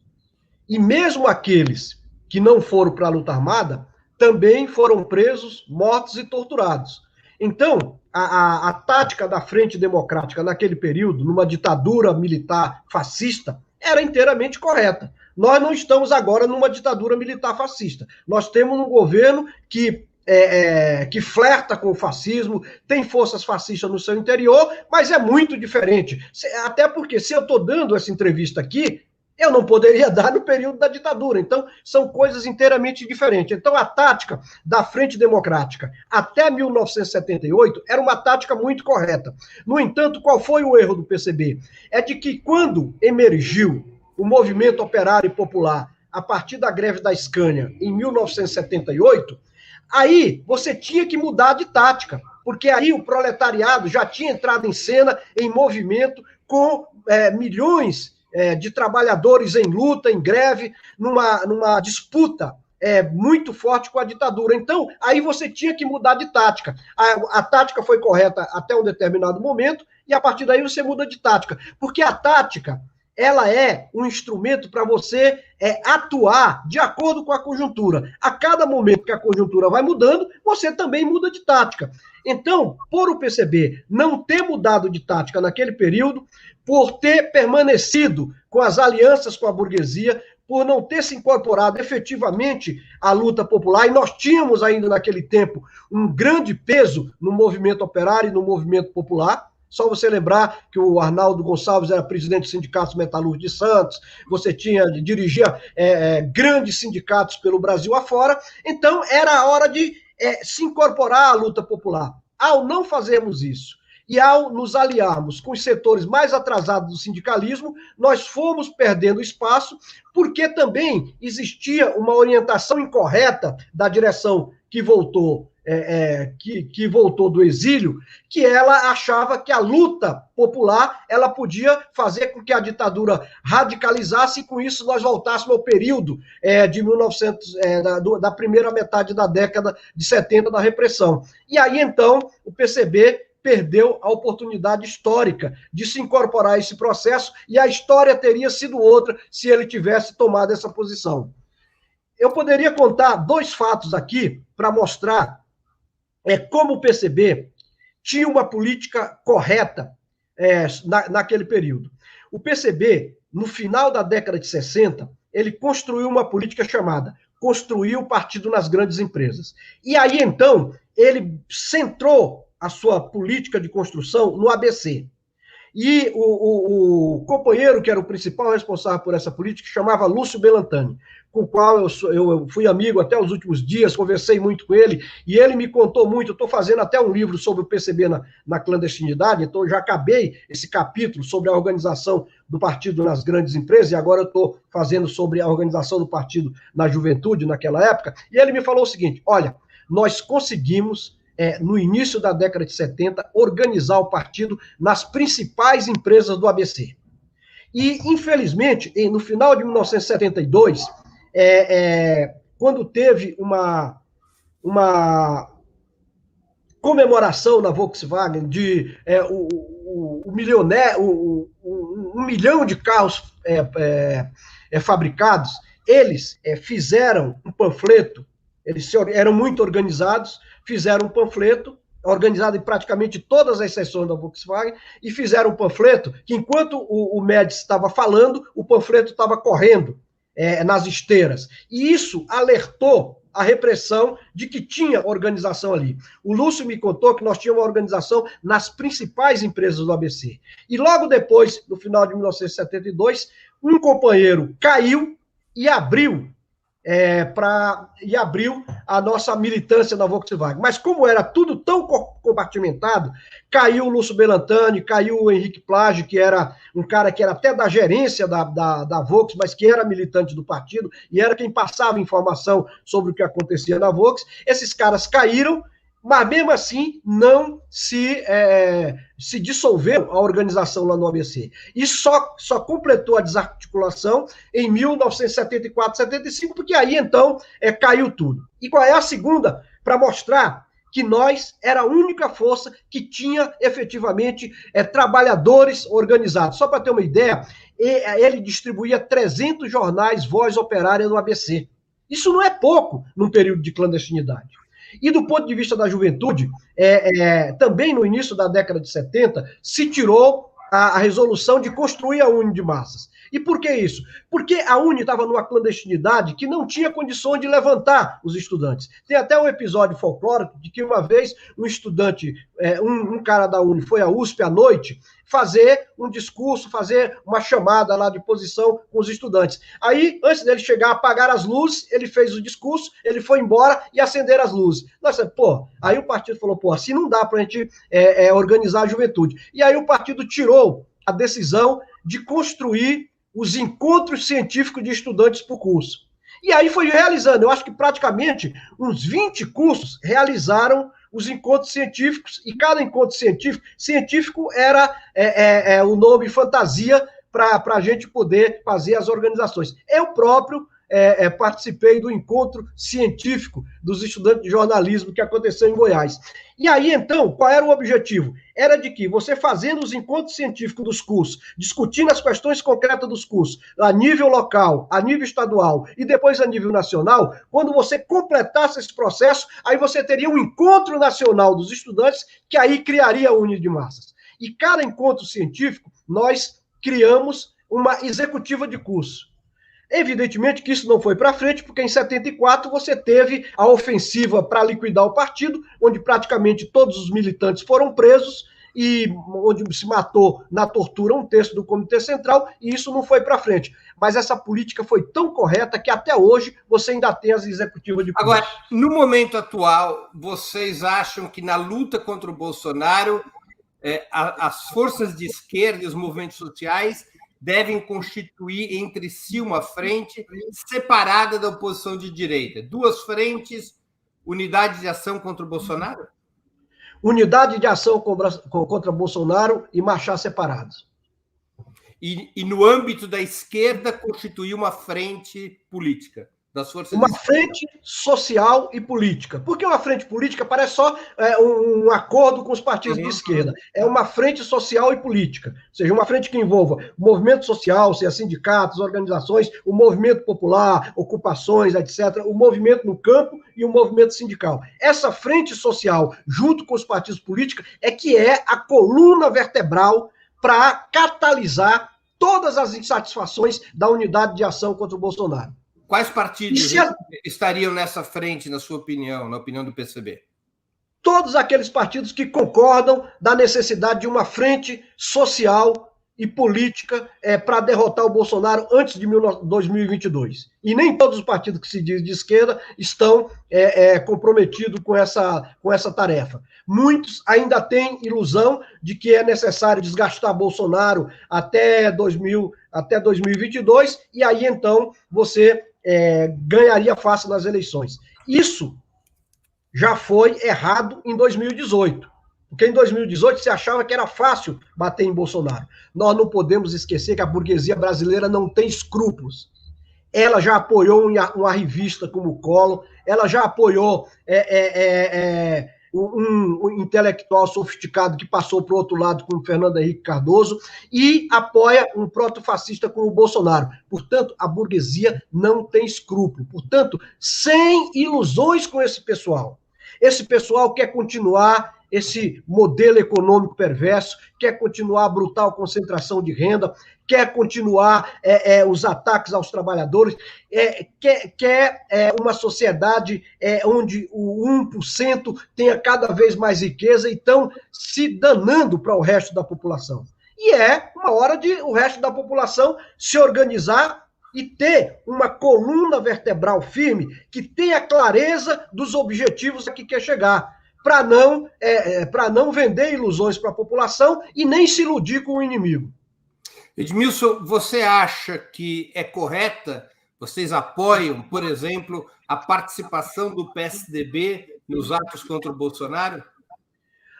E mesmo aqueles que não foram para a luta armada, também foram presos, mortos e torturados. Então, a tática da Frente Democrática naquele período, numa ditadura militar fascista, era inteiramente correta. Nós não estamos agora numa ditadura militar fascista. Nós temos um governo que flerta com o fascismo, tem forças fascistas no seu interior, mas é muito diferente. Até porque, se eu estou dando essa entrevista aqui, eu não poderia dar no período da ditadura. Então, são coisas inteiramente diferentes. Então, a tática da Frente Democrática até 1978 era uma tática muito correta. No entanto, qual foi o erro do PCB? É de que quando emergiu o movimento operário e popular a partir da greve da Scania em 1978, aí você tinha que mudar de tática, porque aí o proletariado já tinha entrado em cena, em movimento, com milhões de trabalhadores em luta, em greve, numa disputa muito forte com a ditadura. Então, aí você tinha que mudar de tática. A tática foi correta até um determinado momento, e a partir daí você muda de tática. Porque a tática, ela é um instrumento para você atuar de acordo com a conjuntura. A cada momento que a conjuntura vai mudando, você também muda de tática. Então, por o PCB não ter mudado de tática naquele período, por ter permanecido com as alianças com a burguesia, por não ter se incorporado efetivamente à luta popular, e nós tínhamos ainda naquele tempo um grande peso no movimento operário e no movimento popular. Só você lembrar que o Arnaldo Gonçalves era presidente dos sindicatos metalúrgicos de Santos, você dirigia grandes sindicatos pelo Brasil afora, então era a hora de se incorporar à luta popular. Ao não fazermos isso, e ao nos aliarmos com os setores mais atrasados do sindicalismo, nós fomos perdendo espaço, porque também existia uma orientação incorreta da direção que voltou que voltou do exílio, que ela achava que a luta popular ela podia fazer com que a ditadura radicalizasse, e com isso nós voltássemos ao período de 1900, da primeira metade da década de 70 da repressão. E aí, então, o PCB perdeu a oportunidade histórica de se incorporar a esse processo, e a história teria sido outra se ele tivesse tomado essa posição. Eu poderia contar 2 fatos aqui para mostrar como o PCB tinha uma política correta naquele período. O PCB, no final da década de 60, ele construiu uma política chamada Construir o Partido nas Grandes Empresas. E aí, então, ele centrou a sua política de construção no ABC. E o companheiro, que era o principal responsável por essa política, chamava Lúcio Belantani, com o qual eu fui amigo até os últimos dias, conversei muito com ele, e ele me contou muito. Eu estou fazendo até um livro sobre o PCB na clandestinidade, então eu já acabei esse capítulo sobre a organização do partido nas grandes empresas, e agora eu estou fazendo sobre a organização do partido na juventude, naquela época, e ele me falou o seguinte: olha, nós conseguimos no início da década de 70, organizar o partido nas principais empresas do ABC. E, infelizmente, no final de 1972, quando teve uma comemoração na Volkswagen de um milhão de carros fabricados, eles fizeram um panfleto, eles eram muito organizados, fizeram um panfleto, organizado em praticamente todas as seções da Volkswagen, e fizeram um panfleto que, enquanto o Médici estava falando, o panfleto estava correndo nas esteiras. E isso alertou a repressão de que tinha organização ali. O Lúcio me contou que nós tínhamos uma organização nas principais empresas do ABC. E logo depois, no final de 1972, um companheiro caiu e abriu a nossa militância na Volkswagen. Mas como era tudo tão compartimentado, caiu o Lúcio Belantani, caiu o Henrique Plage, que era um cara que era até da gerência da Volks, mas que era militante do partido, e era quem passava informação sobre o que acontecia na Volks. Esses caras caíram, mas mesmo assim não se dissolveu a organização lá no ABC. E só completou a desarticulação em 1974, 75, porque aí então caiu tudo. E qual é a segunda? Para mostrar que nós era a única força que tinha efetivamente trabalhadores organizados. Só para ter uma ideia, ele distribuía 300 jornais Voz Operária no ABC. Isso não é pouco num período de clandestinidade. E do ponto de vista da juventude, também no início da década de 70, se tirou a resolução de construir a UNE de massas. E por que isso? Porque a UNE estava numa clandestinidade que não tinha condições de levantar os estudantes. Tem até um episódio folclórico de que uma vez um estudante, um cara da UNE foi à USP à noite fazer um discurso, fazer uma chamada lá de posição com os estudantes. Aí, antes dele chegar a apagar as luzes, ele fez o discurso, ele foi embora e acenderam as luzes. Nossa, aí o partido falou, assim não dá para a gente organizar a juventude. E aí o partido tirou a decisão de construir os encontros científicos de estudantes por curso. E aí foi realizando, eu acho que praticamente uns 20 cursos realizaram os encontros científicos, e cada encontro científico era o nome fantasia para a gente poder fazer as organizações. Eu próprio participei do encontro científico dos estudantes de jornalismo que aconteceu em Goiás. E aí, então, qual era o objetivo? Era de que você fazendo os encontros científicos dos cursos, discutindo as questões concretas dos cursos, a nível local, a nível estadual e depois a nível nacional, quando você completasse esse processo, aí você teria um encontro nacional dos estudantes, que aí criaria a Uni de Massas. E cada encontro científico, nós criamos uma executiva de curso. Evidentemente que isso não foi para frente, porque em 74 você teve a ofensiva para liquidar o partido, onde praticamente todos os militantes foram presos e onde se matou na tortura um terço do Comitê Central, e isso não foi para frente. Mas essa política foi tão correta que até hoje você ainda tem as executivas de curso. Agora, no momento atual, vocês acham que na luta contra o Bolsonaro, as forças de esquerda e os movimentos sociais devem constituir entre si uma frente separada da oposição de direita? Duas frentes, unidade de ação contra o Bolsonaro? Unidade de ação contra Bolsonaro e marchar separados. E no âmbito da esquerda, constituir uma frente política das forças uma frente social e política. Por que uma frente política? Parece só um acordo com os partidos de esquerda. É uma frente social e política. Ou seja, uma frente que envolva o movimento social, seja sindicatos, organizações, o movimento popular, ocupações, etc., o movimento no campo e o movimento sindical. Essa frente social, junto com os partidos políticos, é que é a coluna vertebral para catalisar todas as insatisfações da unidade de ação contra o Bolsonaro. Quais partidos estariam nessa frente, na sua opinião, na opinião do PCB? Todos aqueles partidos que concordam da necessidade de uma frente social e política para derrotar o Bolsonaro antes de 2022. E nem todos os partidos que se dizem de esquerda estão comprometidos com essa tarefa. Muitos ainda têm ilusão de que é necessário desgastar Bolsonaro até 2022, e aí então você ganharia fácil nas eleições. Isso já foi errado em 2018. Porque em 2018 se achava que era fácil bater em Bolsonaro. Nós não podemos esquecer que a burguesia brasileira não tem escrúpulos. Ela já apoiou uma revista como o Collor, ela já apoiou um intelectual sofisticado que passou para o outro lado com o Fernando Henrique Cardoso e apoia um protofascista como o Bolsonaro. Portanto, a burguesia não tem escrúpulo. Portanto, sem ilusões com esse pessoal. Esse pessoal quer continuar esse modelo econômico perverso, quer continuar a brutal concentração de renda, quer continuar os ataques aos trabalhadores, quer uma sociedade onde o 1% tenha cada vez mais riqueza e estão se danando para o resto da população. E é uma hora de o resto da população se organizar e ter uma coluna vertebral firme que tenha clareza dos objetivos a que quer chegar, para não vender ilusões para a população e nem se iludir com o inimigo. Edmilson, você acha que é correta, vocês apoiam, por exemplo, a participação do PSDB nos atos contra o Bolsonaro?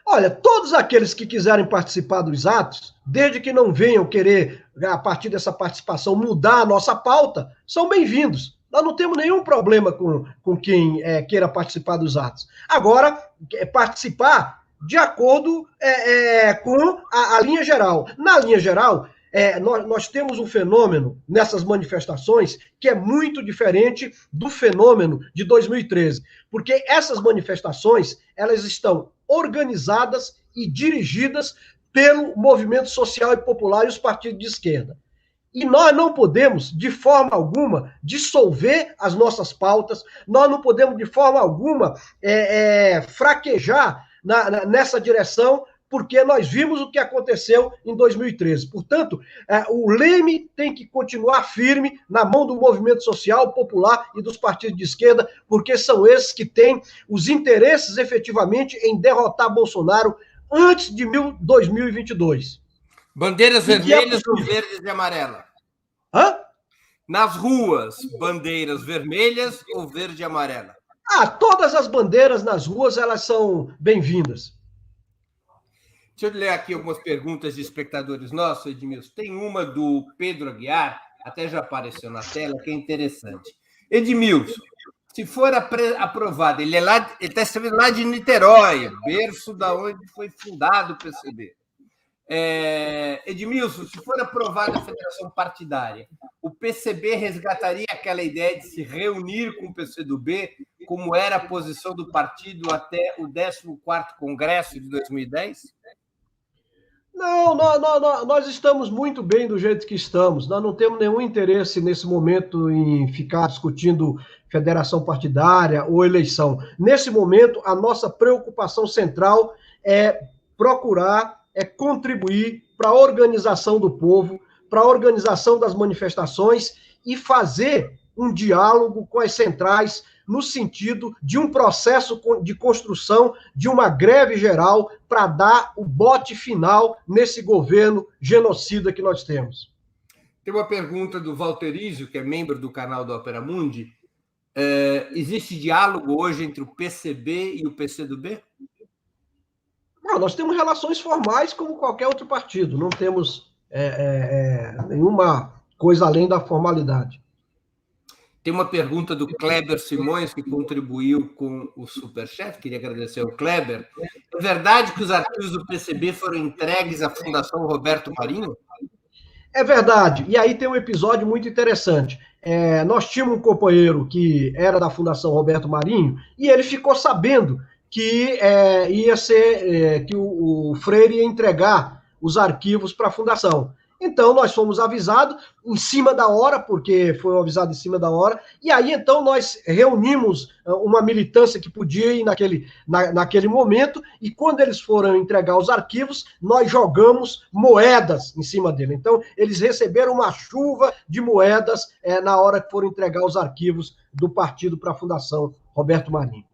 Olha, todos aqueles que quiserem participar dos atos, desde que não venham querer, a partir dessa participação, mudar a nossa pauta, são bem-vindos. Nós não temos nenhum problema com quem queira participar dos atos. Agora, participar de acordo com a linha geral. Na linha geral, nós temos um fenômeno nessas manifestações que é muito diferente do fenômeno de 2013, porque essas manifestações elas estão organizadas e dirigidas pelo movimento social e popular e os partidos de esquerda. E nós não podemos, de forma alguma, dissolver as nossas pautas, nós não podemos, de forma alguma, fraquejar nessa direção, porque nós vimos o que aconteceu em 2013. Portanto, o leme tem que continuar firme na mão do movimento social, popular e dos partidos de esquerda, porque são esses que têm os interesses, efetivamente, em derrotar Bolsonaro antes de 2022. Bandeiras vermelhas ou verdes e amarelas? Hã? Nas ruas, bandeiras vermelhas ou verde e amarela? Todas as bandeiras nas ruas, elas são bem-vindas. Deixa eu ler aqui algumas perguntas de espectadores nossos, Edmilson. Tem uma do Pedro Aguiar, até já apareceu na tela, que é interessante. Edmilson, se for aprovado, ele está escrevendo lá de Niterói, berço da onde foi fundado o PCB. Edmilson, se for aprovada a federação partidária, o PCB resgataria aquela ideia de se reunir com o PCdoB, como era a posição do partido até o 14º Congresso de 2010? Não, nós estamos muito bem do jeito que estamos. Nós não temos nenhum interesse nesse momento em ficar discutindo federação partidária ou eleição. Nesse momento, a nossa preocupação central é procurar, contribuir para a organização do povo, para a organização das manifestações e fazer um diálogo com as centrais no sentido de um processo de construção de uma greve geral para dar o bote final nesse governo genocida que nós temos. Tem uma pergunta do Valterizio, que é membro do canal do Opera Mundi. Existe diálogo hoje entre o PCB e o PCdoB? Não, nós temos relações formais como qualquer outro partido, não temos nenhuma coisa além da formalidade. Tem uma pergunta do Kleber Simões, que contribuiu com o Superchat. Queria agradecer ao Kleber. É verdade que os arquivos do PCB foram entregues à Fundação Roberto Marinho? É verdade. E aí tem um episódio muito interessante. Nós tínhamos um companheiro que era da Fundação Roberto Marinho e ele ficou sabendo que ia ser que o Freire ia entregar os arquivos para a Fundação. Então, nós fomos avisados em cima da hora, porque foi avisado em cima da hora, e aí, então, nós reunimos uma militância que podia ir naquele momento, e quando eles foram entregar os arquivos, nós jogamos moedas em cima dele. Então, eles receberam uma chuva de moedas na hora que foram entregar os arquivos do partido para a Fundação Roberto Marinho.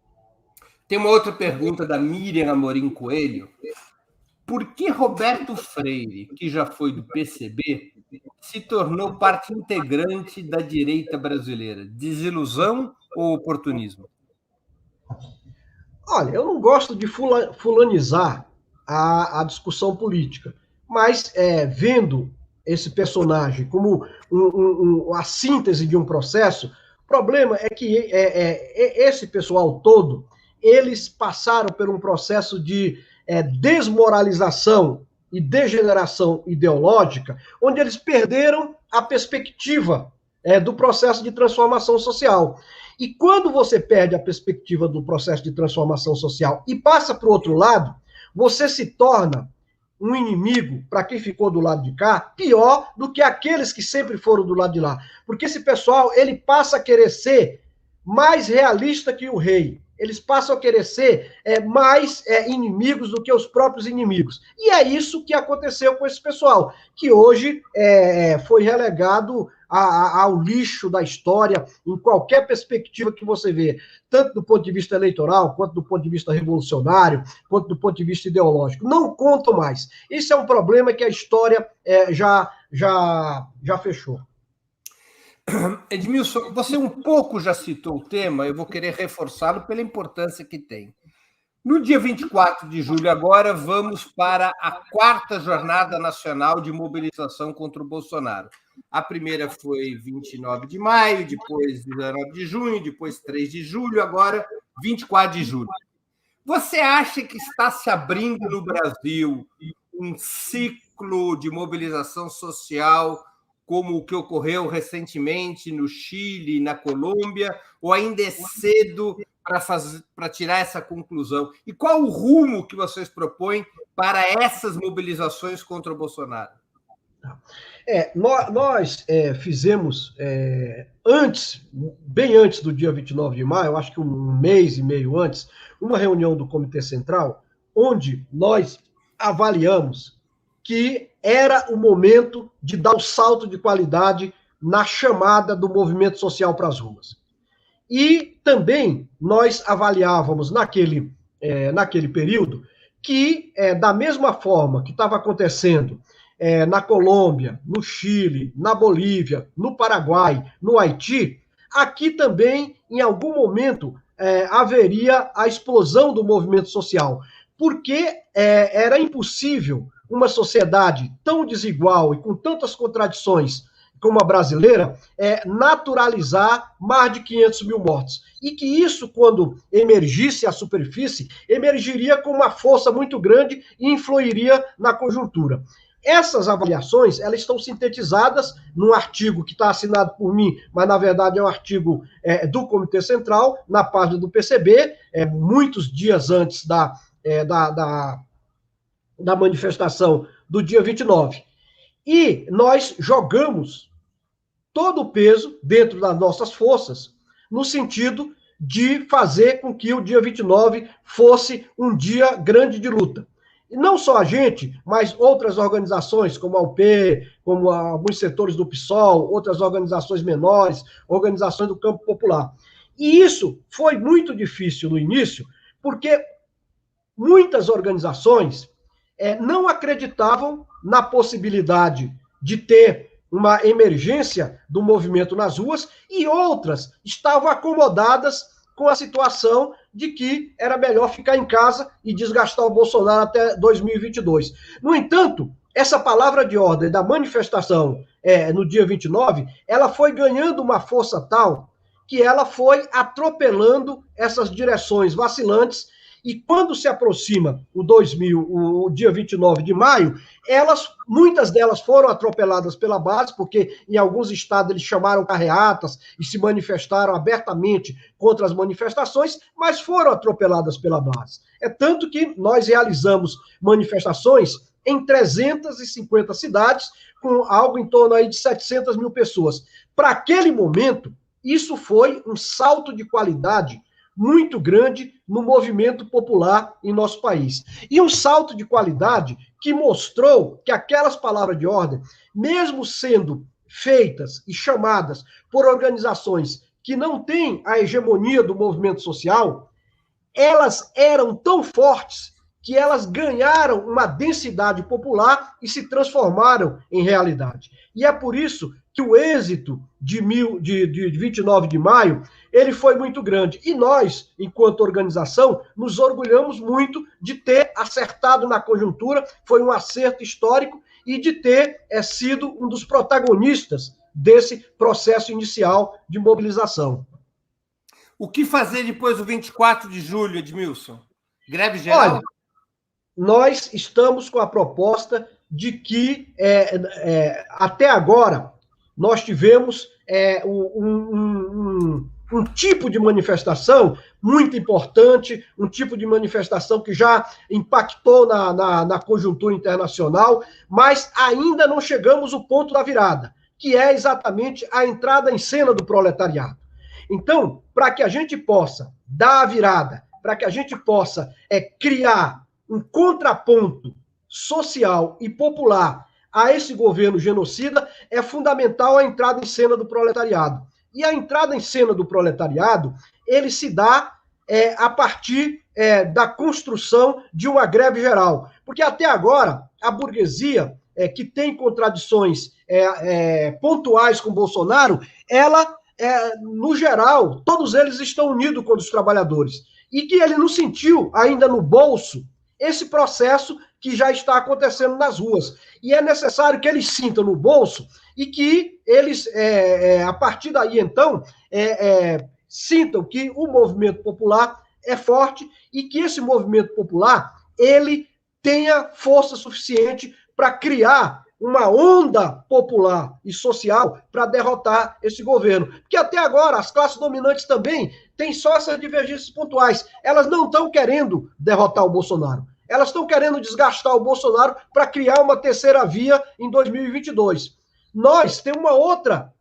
Tem uma outra pergunta da Miriam Amorim Coelho. Por que Roberto Freire, que já foi do PCB, se tornou parte integrante da direita brasileira? Desilusão ou oportunismo? Olha, eu não gosto de fulanizar a discussão política, mas vendo esse personagem como a síntese de um processo, o problema é que esse pessoal todo, eles passaram por um processo de desmoralização e degeneração ideológica, onde eles perderam a perspectiva do processo de transformação social. E quando você perde a perspectiva do processo de transformação social e passa para o outro lado, você se torna um inimigo, para quem ficou do lado de cá, pior do que aqueles que sempre foram do lado de lá. Porque esse pessoal, ele passa a querer ser mais realista que o rei. Eles passam a querer ser mais inimigos do que os próprios inimigos. E é isso que aconteceu com esse pessoal, que hoje foi relegado ao lixo da história, em qualquer perspectiva que você vê, tanto do ponto de vista eleitoral, quanto do ponto de vista revolucionário, quanto do ponto de vista ideológico. Não contam mais. Isso é um problema que a história já fechou. Edmilson, você um pouco já citou o tema, eu vou querer reforçá-lo pela importância que tem. No dia 24 de julho, agora, vamos para a 4ª Jornada Nacional de Mobilização contra o Bolsonaro. A primeira foi 29 de maio, depois 19 de junho, depois 3 de julho, agora 24 de julho. Você acha que está se abrindo no Brasil um ciclo de mobilização social como o que ocorreu recentemente no Chile, na Colômbia, ou ainda é cedo para tirar essa conclusão? E qual o rumo que vocês propõem para essas mobilizações contra o Bolsonaro? Nós fizemos, bem antes do dia 29 de maio, acho que um mês e meio antes, uma reunião do Comitê Central, onde nós avaliamos que era o momento de dar o salto de qualidade na chamada do movimento social para as ruas. E também nós avaliávamos naquele período que, da mesma forma que estava acontecendo na Colômbia, no Chile, na Bolívia, no Paraguai, no Haiti, aqui também, em algum momento, haveria a explosão do movimento social, porque era impossível uma sociedade tão desigual e com tantas contradições como a brasileira, naturalizar mais de 500 mil mortos. E que isso, quando emergisse à superfície, emergiria com uma força muito grande e influiria na conjuntura. Essas avaliações, elas estão sintetizadas num artigo que está assinado por mim, mas, na verdade, é um artigo do Comitê Central, na página do PCB, muitos dias antes da manifestação do dia 29. E nós jogamos todo o peso dentro das nossas forças, no sentido de fazer com que o dia 29 fosse um dia grande de luta. E não só a gente, mas outras organizações, como a UP, como alguns setores do PSOL, outras organizações menores, organizações do campo popular. E isso foi muito difícil no início, porque muitas organizações não acreditavam na possibilidade de ter uma emergência do movimento nas ruas, e outras estavam acomodadas com a situação de que era melhor ficar em casa e desgastar o Bolsonaro até 2022. No entanto, essa palavra de ordem da manifestação no dia 29, ela foi ganhando uma força tal que ela foi atropelando essas direções vacilantes. E quando se aproxima o dia 29 de maio, muitas delas foram atropeladas pela base, porque em alguns estados eles chamaram carreatas e se manifestaram abertamente contra as manifestações, mas foram atropeladas pela base. É tanto que nós realizamos manifestações em 350 cidades, com algo em torno aí de 700 mil pessoas. Para aquele momento, isso foi um salto de qualidade muito grande no movimento popular em nosso país. E um salto de qualidade que mostrou que aquelas palavras de ordem, mesmo sendo feitas e chamadas por organizações que não têm a hegemonia do movimento social, elas eram tão fortes que elas ganharam uma densidade popular e se transformaram em realidade. E é por isso que o êxito de 29 de maio, ele foi muito grande. E nós, enquanto organização, nos orgulhamos muito de ter acertado na conjuntura, foi um acerto histórico, e de ter sido um dos protagonistas desse processo inicial de mobilização. O que fazer depois do 24 de julho, Edmilson? Greve geral? Olha, nós estamos com a proposta de que, até agora, nós tivemos um tipo de manifestação muito importante, um tipo de manifestação que já impactou na conjuntura internacional, mas ainda não chegamos ao ponto da virada, que é exatamente a entrada em cena do proletariado. Então, para que a gente possa dar a virada, para que a gente possa criar um contraponto social e popular a esse governo genocida, é fundamental a entrada em cena do proletariado. E a entrada em cena do proletariado, ele se dá a partir da construção de uma greve geral. Porque até agora, a burguesia, que tem contradições pontuais com Bolsonaro, ela, no geral, todos eles estão unidos contra os trabalhadores. E que ele não sentiu ainda no bolso esse processo que já está acontecendo nas ruas. E é necessário que eles sintam no bolso e que eles, a partir daí, então, sintam que o movimento popular é forte e que esse movimento popular, ele tenha força suficiente para criar uma onda popular e social para derrotar esse governo. Porque até agora as classes dominantes também têm só essas divergências pontuais. Elas não estão querendo derrotar o Bolsonaro. Elas estão querendo desgastar o Bolsonaro para criar uma terceira via em 2022. Nós temos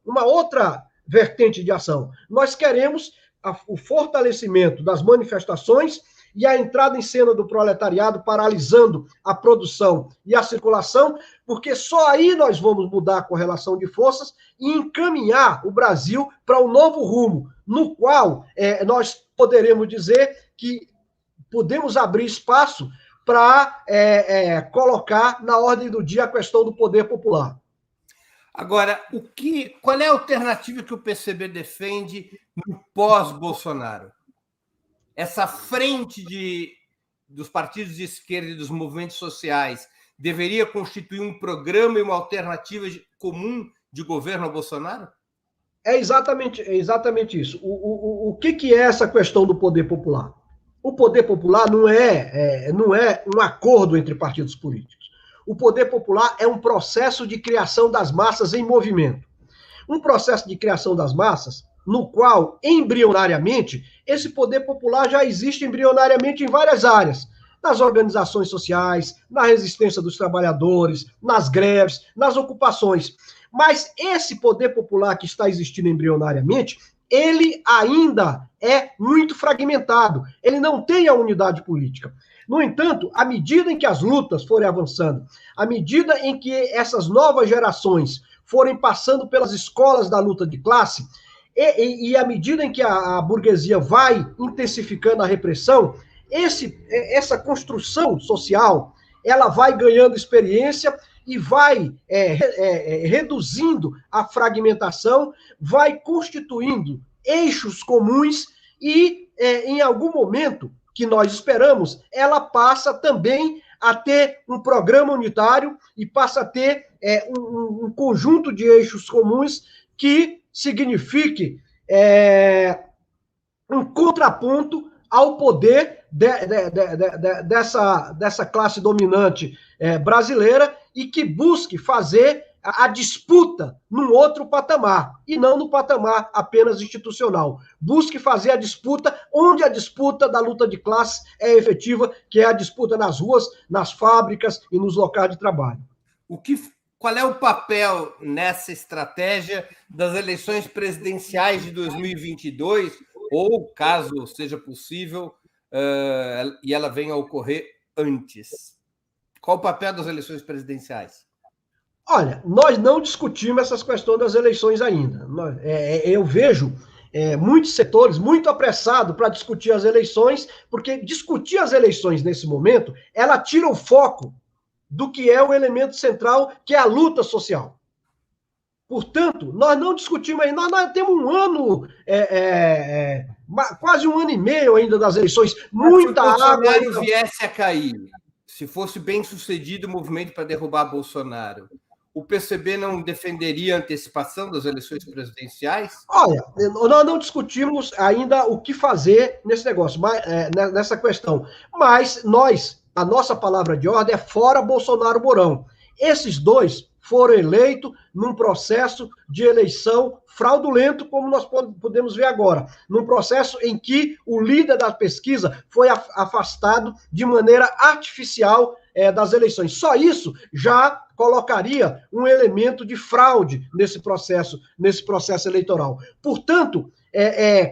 uma outra vertente de ação. Nós queremos o fortalecimento das manifestações e a entrada em cena do proletariado, paralisando a produção e a circulação, porque só aí nós vamos mudar a correlação de forças e encaminhar o Brasil para um novo rumo, no qual nós poderemos dizer que podemos abrir espaço para colocar na ordem do dia a questão do poder popular. Agora, qual é a alternativa que o PCB defende no pós-Bolsonaro? Essa frente dos partidos de esquerda e dos movimentos sociais deveria constituir um programa e uma alternativa comum de governo ao Bolsonaro? É exatamente isso. O que é essa questão do poder popular? O poder popular não é um acordo entre partidos políticos. O poder popular é um processo de criação das massas em movimento. Um processo de criação das massas no qual, embrionariamente, esse poder popular já existe embrionariamente em várias áreas. Nas organizações sociais, na resistência dos trabalhadores, nas greves, nas ocupações. Mas esse poder popular que está existindo embrionariamente, ele ainda é muito fragmentado. Ele não tem a unidade política. No entanto, à medida em que as lutas forem avançando, à medida em que essas novas gerações forem passando pelas escolas da luta de classe, e à medida em que a burguesia vai intensificando a repressão, essa construção social, ela vai ganhando experiência e vai reduzindo a fragmentação, vai constituindo eixos comuns e, em algum momento, que nós esperamos, ela passa também a ter um programa unitário e passa a ter um conjunto de eixos comuns que signifique um contraponto ao poder dessa classe dominante brasileira e que busque fazer a disputa num outro patamar, e não no patamar apenas institucional. Busque fazer a disputa onde a disputa da luta de classe é efetiva, que é a disputa nas ruas, nas fábricas e nos locais de trabalho. Qual é o papel nessa estratégia das eleições presidenciais de 2022, ou, caso seja possível, e ela venha a ocorrer antes? Qual o papel das eleições presidenciais? Olha, nós não discutimos essas questões das eleições ainda. Eu vejo muitos setores muito apressados para discutir as eleições, porque discutir as eleições nesse momento, ela tira o foco do que é o elemento central, que é a luta social. Portanto, nós não discutimos ainda, nós temos um ano, quase um ano e meio ainda das eleições, muita água. Se o Bolsonaro viesse a cair, se fosse bem sucedido o movimento para derrubar Bolsonaro, o PCB não defenderia a antecipação das eleições presidenciais? Olha, nós não discutimos ainda o que fazer nesse negócio, nessa questão. Mas a nossa palavra de ordem é fora Bolsonaro-Mourão. Esses dois foram eleitos num processo de eleição fraudulento, como nós podemos ver agora. Num processo em que o líder da pesquisa foi afastado de maneira artificial das eleições. Só isso já colocaria um elemento de fraude nesse processo eleitoral. Portanto,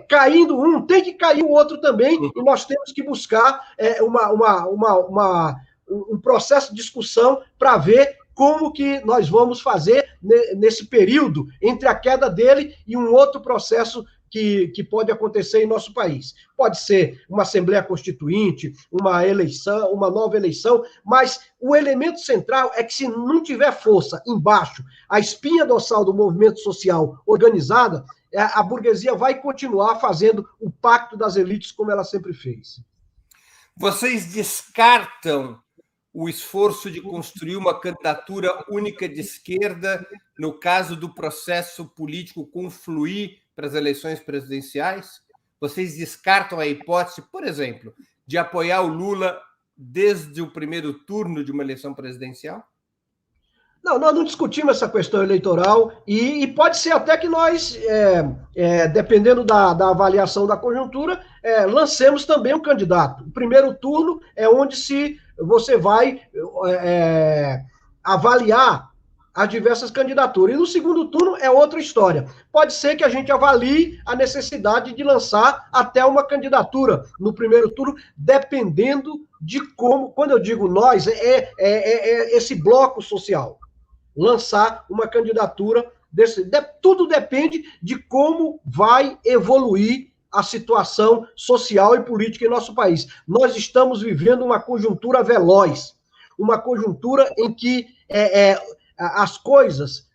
caindo um, tem que cair o outro também, e nós temos que buscar um processo de discussão para ver como que nós vamos fazer nesse período entre a queda dele e um outro processo que pode acontecer em nosso país. Pode ser uma Assembleia Constituinte, uma eleição, uma nova eleição, mas o elemento central é que, se não tiver força embaixo, a espinha dorsal do movimento social organizada, a burguesia vai continuar fazendo o pacto das elites como ela sempre fez. Vocês descartam o esforço de construir uma candidatura única de esquerda no caso do processo político confluir para as eleições presidenciais? Vocês descartam a hipótese, por exemplo, de apoiar o Lula desde o primeiro turno de uma eleição presidencial? Não, nós não discutimos essa questão eleitoral e pode ser até que nós, dependendo da avaliação da conjuntura, lancemos também um candidato. O primeiro turno é onde você vai avaliar as diversas candidaturas. E no segundo turno é outra história. Pode ser que a gente avalie a necessidade de lançar até uma candidatura no primeiro turno, dependendo de como, quando eu digo nós, esse bloco social. Lançar uma candidatura tudo depende de como vai evoluir a situação social e política em nosso país. Nós estamos vivendo uma conjuntura veloz, uma conjuntura em que as coisas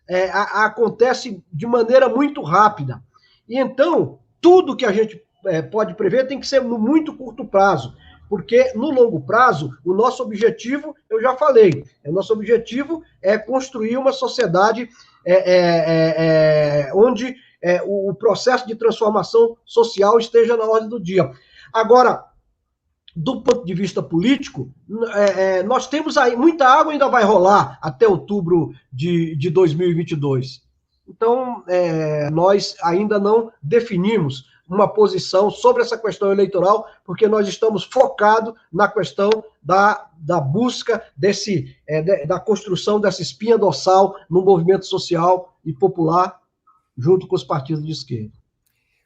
acontecem de maneira muito rápida. E então, tudo que a gente pode prever tem que ser no muito curto prazo, porque no longo prazo, o nosso objetivo, eu já falei, o nosso objetivo é construir uma sociedade onde o processo de transformação social esteja na ordem do dia. Agora, do ponto de vista político, nós temos aí, muita água ainda vai rolar até outubro de 2022. Então, nós ainda não definimos uma posição sobre essa questão eleitoral, porque nós estamos focados na questão da busca da construção dessa espinha dorsal no movimento social e popular, junto com os partidos de esquerda.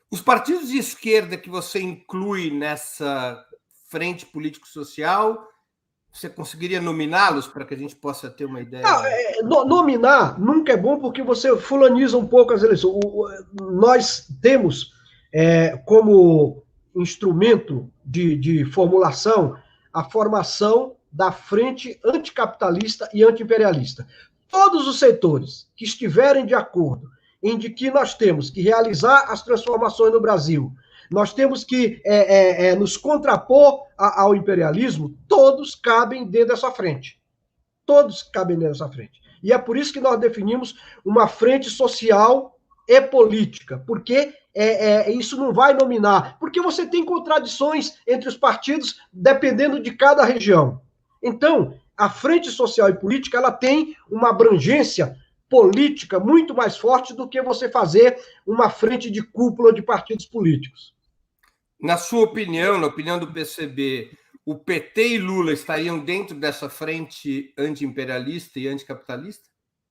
Os partidos de esquerda que você inclui nessa frente político-social, você conseguiria nominá-los para que a gente possa ter uma ideia? Nominar nunca é bom, porque você fulaniza um pouco as eleições. Nós temos como instrumento de formulação a formação da frente anticapitalista e antiimperialista. Todos os setores que estiverem de acordo em de que nós temos que realizar as transformações no Brasil, nós temos que nos contrapor ao imperialismo, todos cabem dentro dessa frente. Todos cabem dentro dessa frente. E é por isso que nós definimos uma frente social e política, porque isso não vai nominar, porque você tem contradições entre os partidos dependendo de cada região. Então, a frente social e política, ela tem uma abrangência política muito mais forte do que você fazer uma frente de cúpula de partidos políticos. Na sua opinião, na opinião do PCB, o PT e Lula estariam dentro dessa frente anti-imperialista e anticapitalista?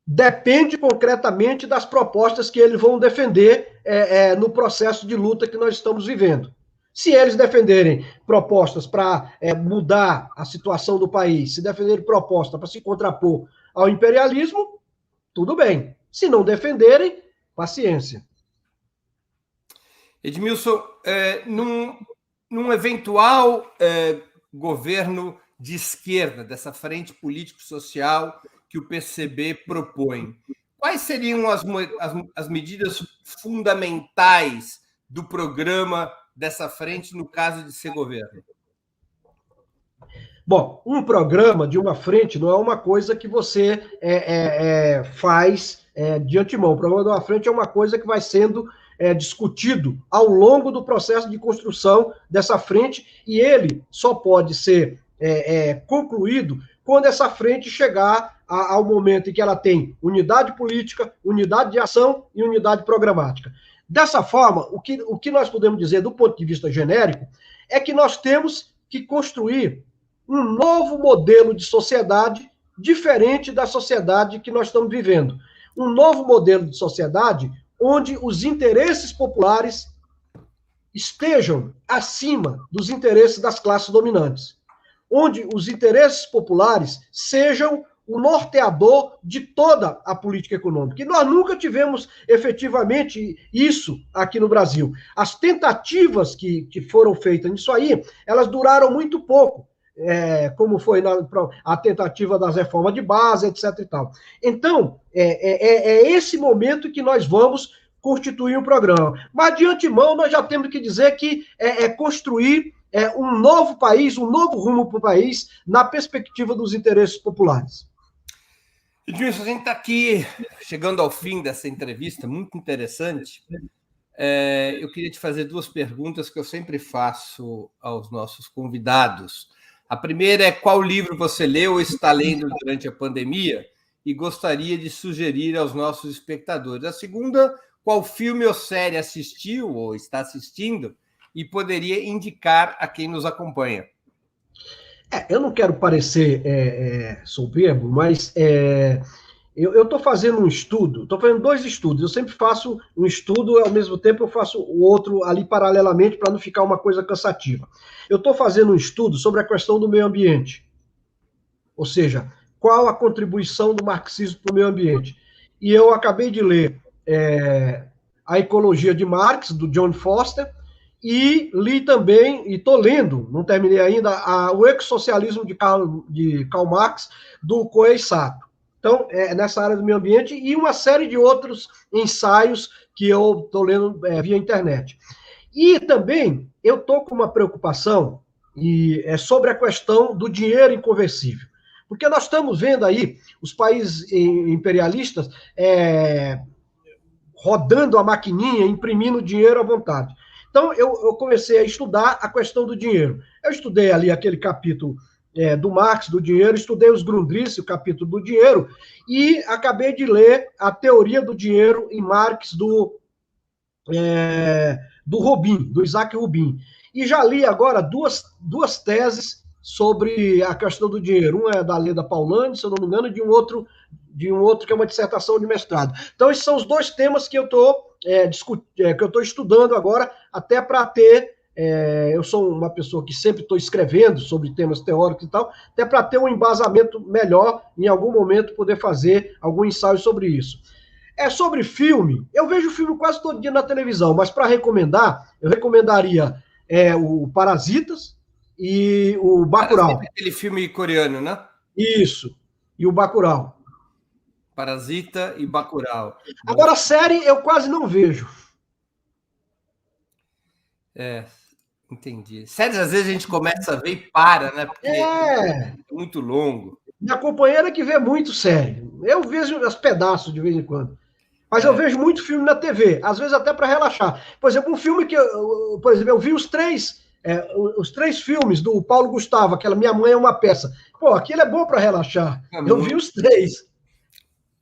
Depende concretamente das propostas que eles vão defender no processo de luta que nós estamos vivendo. Se eles defenderem propostas para mudar a situação do país, se defenderem propostas para se contrapor ao imperialismo, tudo bem. Se não defenderem, paciência. Edmilson, num eventual governo de esquerda, dessa frente político-social que o PCB propõe, quais seriam as medidas fundamentais do programa dessa frente no caso de ser governo? Bom, um programa de uma frente não é uma coisa que você faz de antemão. O programa de uma frente é uma coisa que vai sendo discutido ao longo do processo de construção dessa frente, e ele só pode ser concluído quando essa frente chegar ao momento em que ela tem unidade política, unidade de ação e unidade programática. Dessa forma, o que nós podemos dizer do ponto de vista genérico é que nós temos que construir um novo modelo de sociedade diferente da sociedade que nós estamos vivendo. Um novo modelo de sociedade onde os interesses populares estejam acima dos interesses das classes dominantes. Onde os interesses populares sejam o norteador de toda a política econômica. E nós nunca tivemos efetivamente isso aqui no Brasil. As tentativas que foram feitas nisso aí, elas duraram muito pouco. Como foi a tentativa das reformas de base, etc. e tal. Então, esse momento que nós vamos constituir um programa. Mas, de antemão, nós já temos que dizer que construir um novo país, um novo rumo para o país, na perspectiva dos interesses populares. Edmilson, a gente está aqui chegando ao fim dessa entrevista, muito interessante. Eu queria te fazer duas perguntas que eu sempre faço aos nossos convidados. A primeira é: qual livro você leu ou está lendo durante a pandemia e gostaria de sugerir aos nossos espectadores? A segunda: qual filme ou série assistiu ou está assistindo e poderia indicar a quem nos acompanha? Eu não quero parecer soberbo, mas eu estou fazendo um estudo, estou fazendo 2 estudos. Eu sempre faço um estudo, ao mesmo tempo eu faço o outro ali paralelamente, para não ficar uma coisa cansativa. Eu estou fazendo um estudo sobre a questão do meio ambiente. Ou seja, qual a contribuição do marxismo para o meio ambiente. E eu acabei de ler A Ecologia de Marx, do John Foster, e li também, e estou lendo, não terminei ainda, o Ecossocialismo de Karl Marx, do Koei Sato. Então, nessa área do meio ambiente, e uma série de outros ensaios que eu estou lendo via internet. E também, eu estou com uma preocupação sobre a questão do dinheiro inconversível. Porque nós estamos vendo aí os países imperialistas rodando a maquininha, imprimindo dinheiro à vontade. Então, eu comecei a estudar a questão do dinheiro. Eu estudei ali aquele capítulo do Marx, do dinheiro, estudei os Grundrisse, o capítulo do dinheiro, e acabei de ler a teoria do dinheiro em Marx, do Rubin, do Isaac Rubin. E já li agora duas teses sobre a questão do dinheiro. Uma é da Leda Paulani, se eu não me engano, de um outro que é uma dissertação de mestrado. Então, esses são os dois temas que eu estou estudando agora, até para ter. Eu sou uma pessoa que sempre estou escrevendo sobre temas teóricos e tal, até para ter um embasamento melhor, em algum momento poder fazer algum ensaio sobre isso. Sobre filme, eu vejo filme quase todo dia na televisão, mas para recomendar, eu recomendaria o Parasitas e o Bacurau. Parasita, aquele filme coreano, né? Isso, e o Bacurau. Parasita e Bacurau. Agora, série eu quase não vejo. Entendi. Séries, às vezes, a gente começa a ver e para, né? Porque é muito longo. Minha companheira que vê muito série. Eu vejo os pedaços de vez em quando. Mas eu vejo muito filme na TV, às vezes até para relaxar. Por exemplo, um filme que eu vi os três filmes do Paulo Gustavo, aquela Minha Mãe é uma Peça. Pô, aquilo é bom para relaxar. Eu vi os três.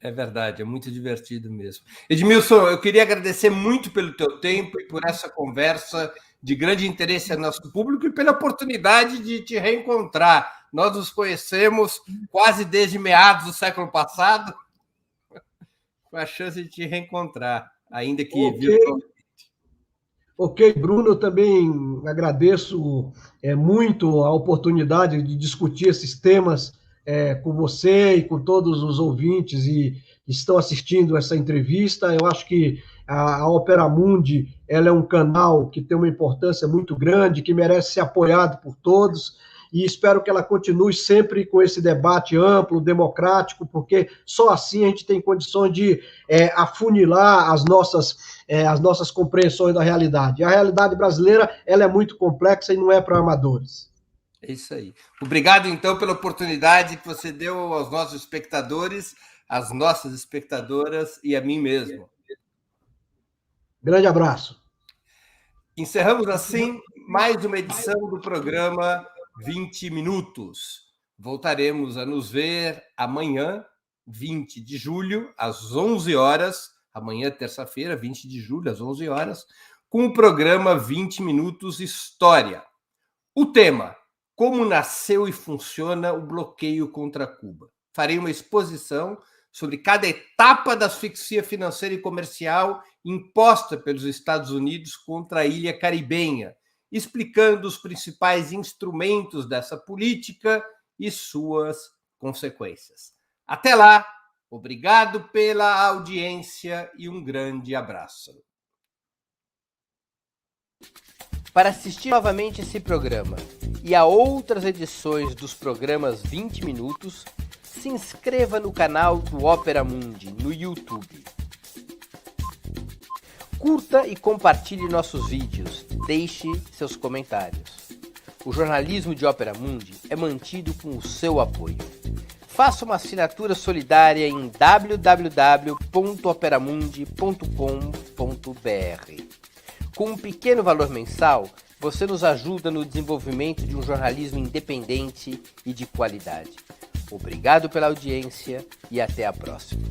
É verdade, é muito divertido mesmo. Edmilson, eu queria agradecer muito pelo teu tempo e por essa conversa de grande interesse ao nosso público e pela oportunidade de te reencontrar. Nós nos conhecemos quase desde meados do século passado, com a chance de te reencontrar, ainda que virtualmente. Ok, Bruno, eu também agradeço muito a oportunidade de discutir esses temas com você e com todos os ouvintes que estão assistindo essa entrevista. Eu acho que a Opera Mundi ela é um canal que tem uma importância muito grande, que merece ser apoiado por todos, e espero que ela continue sempre com esse debate amplo, democrático, porque só assim a gente tem condições de afunilar as nossas compreensões da realidade. A realidade brasileira ela é muito complexa e não é para amadores. É isso aí. Obrigado, então, pela oportunidade que você deu aos nossos espectadores, às nossas espectadoras e a mim mesmo. Grande abraço. Encerramos, assim, mais uma edição do programa 20 Minutos. Voltaremos a nos ver amanhã, 20 de julho, às 11 horas, amanhã, terça-feira, 20 de julho, às 11 horas, com o programa 20 Minutos História. O tema: como nasceu e funciona o bloqueio contra Cuba. Farei uma exposição sobre cada etapa da asfixia financeira e comercial imposta pelos Estados Unidos contra a ilha caribenha, explicando os principais instrumentos dessa política e suas consequências. Até lá, obrigado pela audiência e um grande abraço. Para assistir novamente esse programa e a outras edições dos programas 20 Minutos, se inscreva no canal do Opera Mundi no YouTube. Curta e compartilhe nossos vídeos, deixe seus comentários. O jornalismo de Opera Mundi é mantido com o seu apoio. Faça uma assinatura solidária em www.operamundi.com.br. Com um pequeno valor mensal, você nos ajuda no desenvolvimento de um jornalismo independente e de qualidade. Obrigado pela audiência e até a próxima.